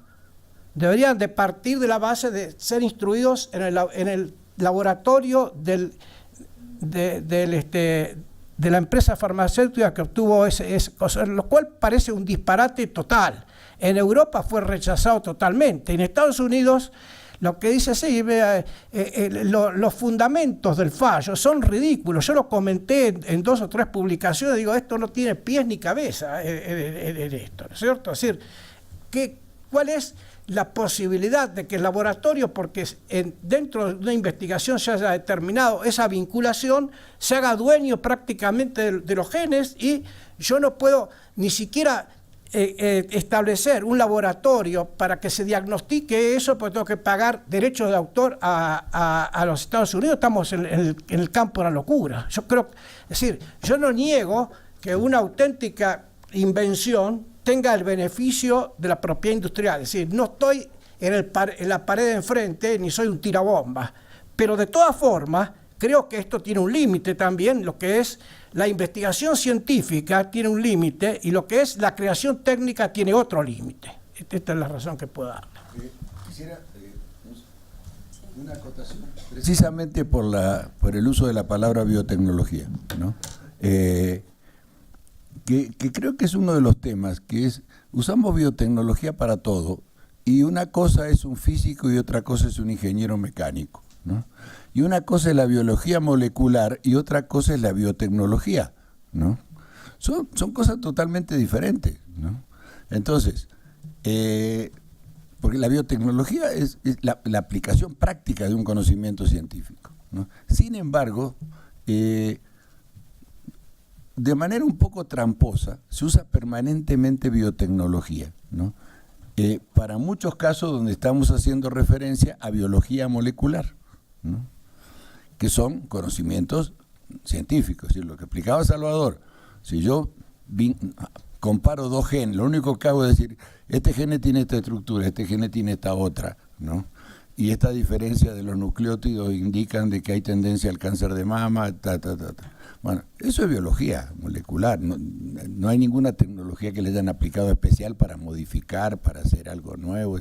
deberían de partir de la base de ser instruidos en el laboratorio de la empresa farmacéutica que obtuvo ese cosa, lo cual parece un disparate total. En Europa fue rechazado totalmente. En Estados Unidos lo que dice, sí, los fundamentos del fallo son ridículos. Yo lo comenté en 2 o 3 publicaciones, digo, esto no tiene pies ni cabeza en esto, ¿no es cierto? Es decir, ¿cuál es la posibilidad de que el laboratorio, porque dentro de una investigación se haya determinado esa vinculación, se haga dueño prácticamente de los genes y yo no puedo ni siquiera establecer un laboratorio para que se diagnostique eso, porque tengo que pagar derechos de autor a los Estados Unidos? Estamos en el campo de la locura. Yo creo, es decir, yo no niego que una auténtica invención tenga el beneficio de la propiedad industrial. Es decir, no estoy en la pared de enfrente ni soy un tirabomba, pero de todas formas creo que esto tiene un límite también. Lo que es la investigación científica tiene un límite y lo que es la creación técnica tiene otro límite. Esta es la razón que puedo dar. Quisiera una acotación, precisamente por el uso de la palabra biotecnología, ¿no? Que creo que es uno de los temas, que es, usamos biotecnología para todo, y una cosa es un físico y otra cosa es un ingeniero mecánico, ¿no? Y una cosa es la biología molecular y otra cosa es la biotecnología, ¿no? Son cosas totalmente diferentes, ¿no? Entonces, porque la biotecnología es la aplicación práctica de un conocimiento científico, ¿no? Sin embargo, de manera un poco tramposa, se usa permanentemente biotecnología, ¿no? Para muchos casos donde estamos haciendo referencia a biología molecular, ¿no? Que son conocimientos científicos. Es decir, lo que explicaba Salvador, si yo comparo 2 genes, lo único que hago es decir, este gene tiene esta estructura, este gene tiene esta otra, ¿no? Y esta diferencia de los nucleótidos indican de que hay tendencia al cáncer de mama, Bueno, eso es biología molecular, no hay ninguna tecnología que le hayan aplicado especial para modificar, para hacer algo nuevo,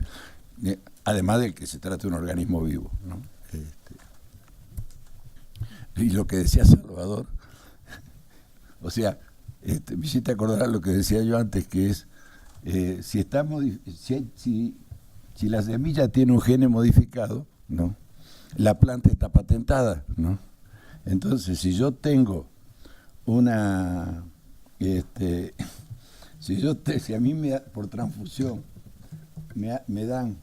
además del que se trata de un organismo vivo, ¿no? Y lo que decía Salvador, o sea, me hiciste acordar lo que decía yo antes, que es, si la semilla tiene un gene modificado, ¿no? La planta está patentada, ¿no? Entonces, si yo tengo una, si a mí por transfusión me dan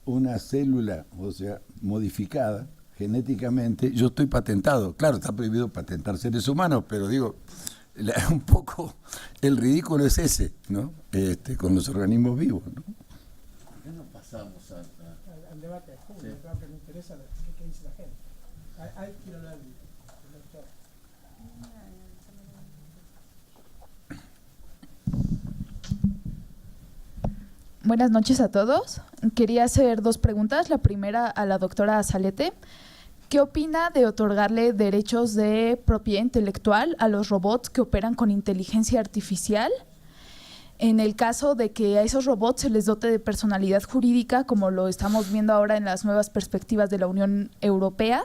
una célula, o sea, modificada genéticamente, yo estoy patentado. Claro, está prohibido patentar seres humanos, pero digo, un poco el ridículo es ese, ¿no? Con los organismos vivos, ¿no? ¿Por qué no pasamos al debate de junio? Sí. Creo que me interesa qué dice la gente. Hay que ir a hablar del doctor. Buenas noches a todos. Quería hacer 2 preguntas. La primera a la doctora Salete. ¿Qué opina de otorgarle derechos de propiedad intelectual a los robots que operan con inteligencia artificial? En el caso de que a esos robots se les dote de personalidad jurídica, como lo estamos viendo ahora en las nuevas perspectivas de la Unión Europea,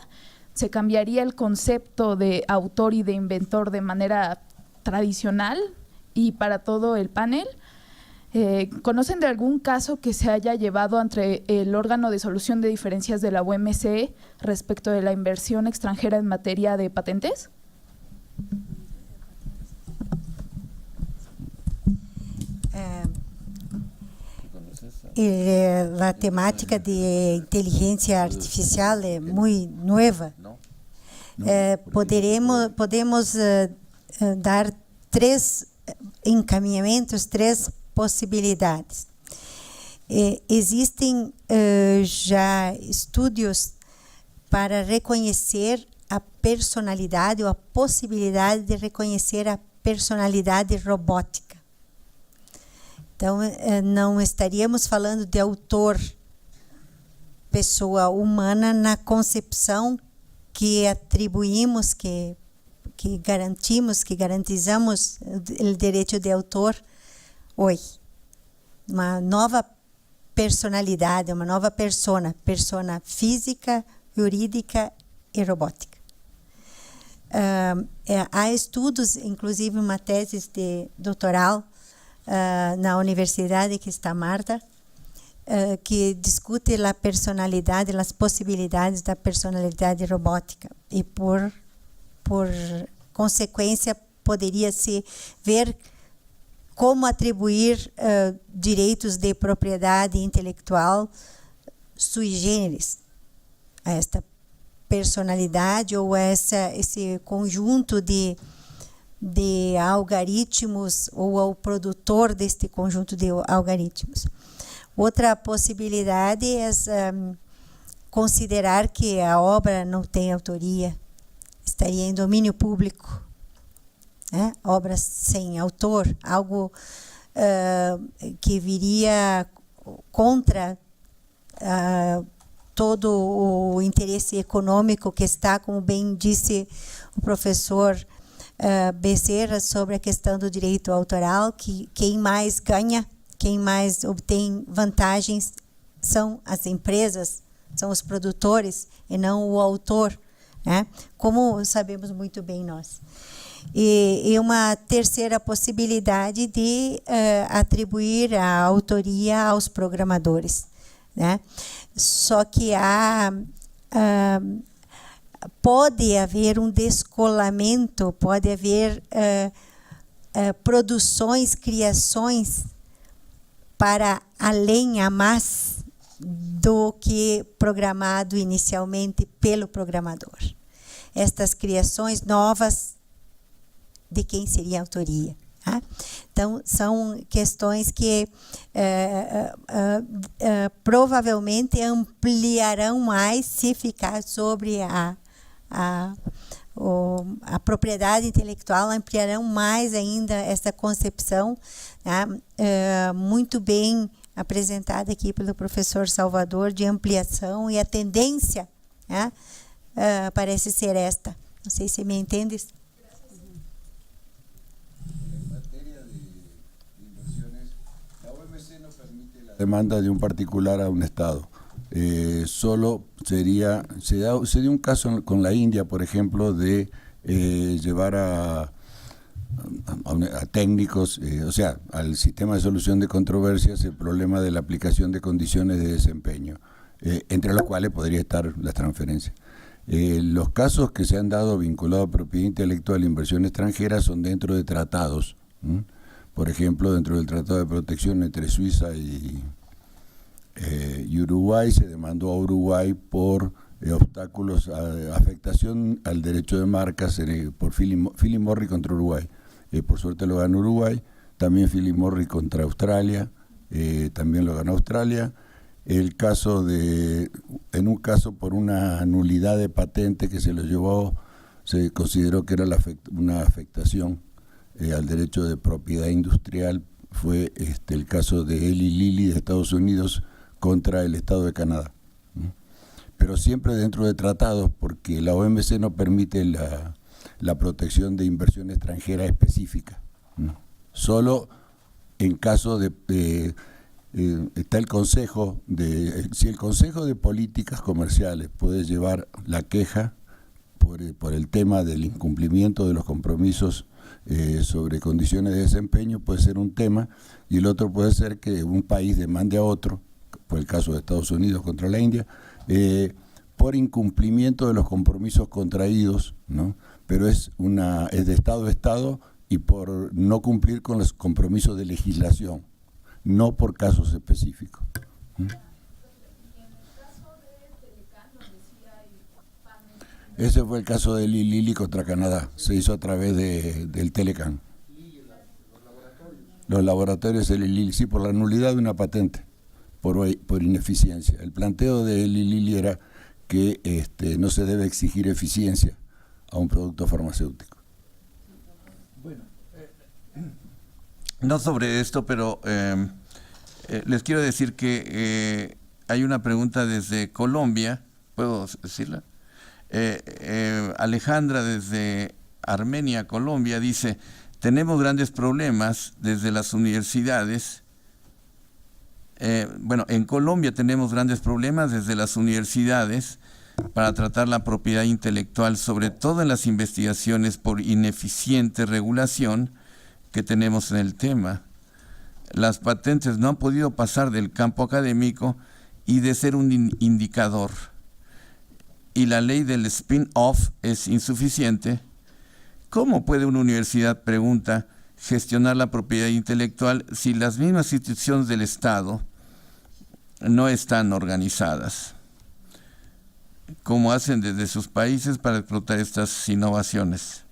¿se cambiaría el concepto de autor y de inventor de manera tradicional y para todo el panel? ¿Conocen de algún caso que se haya llevado ante el órgano de solución de diferencias de la OMC respecto de la inversión extranjera en materia de patentes? La temática de inteligencia artificial es muy nueva. Podemos dar 3 encaminhamentos, 3 possibilidades. Existem já estudos para reconhecer a personalidade ou a possibilidade de reconhecer a personalidade robótica. Então, não estaríamos falando de autor, pessoa humana, na concepção que atribuímos, que garantimos, que garantizamos o direito de autor hoje. Uma nova personalidade, uma nova persona física, jurídica e robótica. Há estudos, inclusive uma tese de doutoral na universidade que está Marta, que discute a personalidade, as possibilidades da personalidade robótica e por consequência poderia se ver como atribuir direitos de propriedade intelectual sui generis a esta personalidade ou a esse conjunto de algoritmos ou ao produtor deste conjunto de algoritmos. Outra possibilidade é considerar que a obra não tem autoria, estaria em domínio público. Obras sem autor, algo que viria contra todo o interesse econômico que está, como bem disse o professor Becerra, sobre a questão do direito autoral, que quem mais ganha, quem mais obtém vantagens são as empresas, são os produtores e não o autor, como sabemos muito bem nós. E uma terceira possibilidade de atribuir a autoria aos programadores. Só que pode haver um descolamento, pode haver produções, criações para além, a mais do que programado inicialmente pelo programador. Estas criações novas, de quem seria a autoria? Então, são questões que provavelmente ampliarão mais se ficar sobre a propriedade intelectual, ampliarão mais ainda essa concepção, muito bem apresentada aqui pelo professor Salvador, de ampliação, e a tendência parece ser esta. Não sei se me entendes. Demanda de un particular a un Estado. Solo se dio un caso con la India, por ejemplo, de llevar a técnicos, o sea, al sistema de solución de controversias, el problema de la aplicación de condiciones de desempeño, entre las cuales podría estar las transferencias. Los casos que se han dado vinculados a propiedad intelectual e inversión extranjera son dentro de tratados. Por ejemplo, dentro del Tratado de Protección entre Suiza y Uruguay, se demandó a Uruguay por obstáculos, afectación al derecho de marcas por Philip Morris contra Uruguay. Por suerte lo ganó Uruguay. También Philip Morris contra Australia, también lo ganó Australia. En un caso por una nulidad de patente que se lo llevó, se consideró que era una afectación al derecho de propiedad industrial, fue el caso de Eli Lilly de Estados Unidos contra el Estado de Canadá. Pero siempre dentro de tratados, porque la OMC no permite la protección de inversión extranjera específica. Solo en caso de está el Consejo si el Consejo de Políticas Comerciales puede llevar la queja por el tema del incumplimiento de los compromisos sobre condiciones de desempeño, puede ser un tema y el otro puede ser que un país demande a otro, por el caso de Estados Unidos contra la India, por incumplimiento de los compromisos contraídos, ¿no? Pero es de Estado a Estado y por no cumplir con los compromisos de legislación, no por casos específicos. Ese fue el caso de Lilly contra Canadá, se hizo a través del Telecan. Los laboratorios de Lilly, sí, por la nulidad de una patente, por ineficiencia. El planteo de Lilly era que no se debe exigir eficiencia a un producto farmacéutico. Bueno, no sobre esto, pero les quiero decir que hay una pregunta desde Colombia, ¿puedo decirla? Alejandra desde Armenia, Colombia, dice: tenemos grandes problemas desde las universidades. En Colombia tenemos grandes problemas desde las universidades para tratar la propiedad intelectual, sobre todo en las investigaciones por ineficiente regulación que tenemos en el tema. Las patentes no han podido pasar del campo académico y de ser un indicador. Y la ley del spin-off es insuficiente. ¿Cómo puede una universidad, pregunta, gestionar la propiedad intelectual si las mismas instituciones del Estado no están organizadas? ¿Cómo hacen desde sus países para explotar estas innovaciones?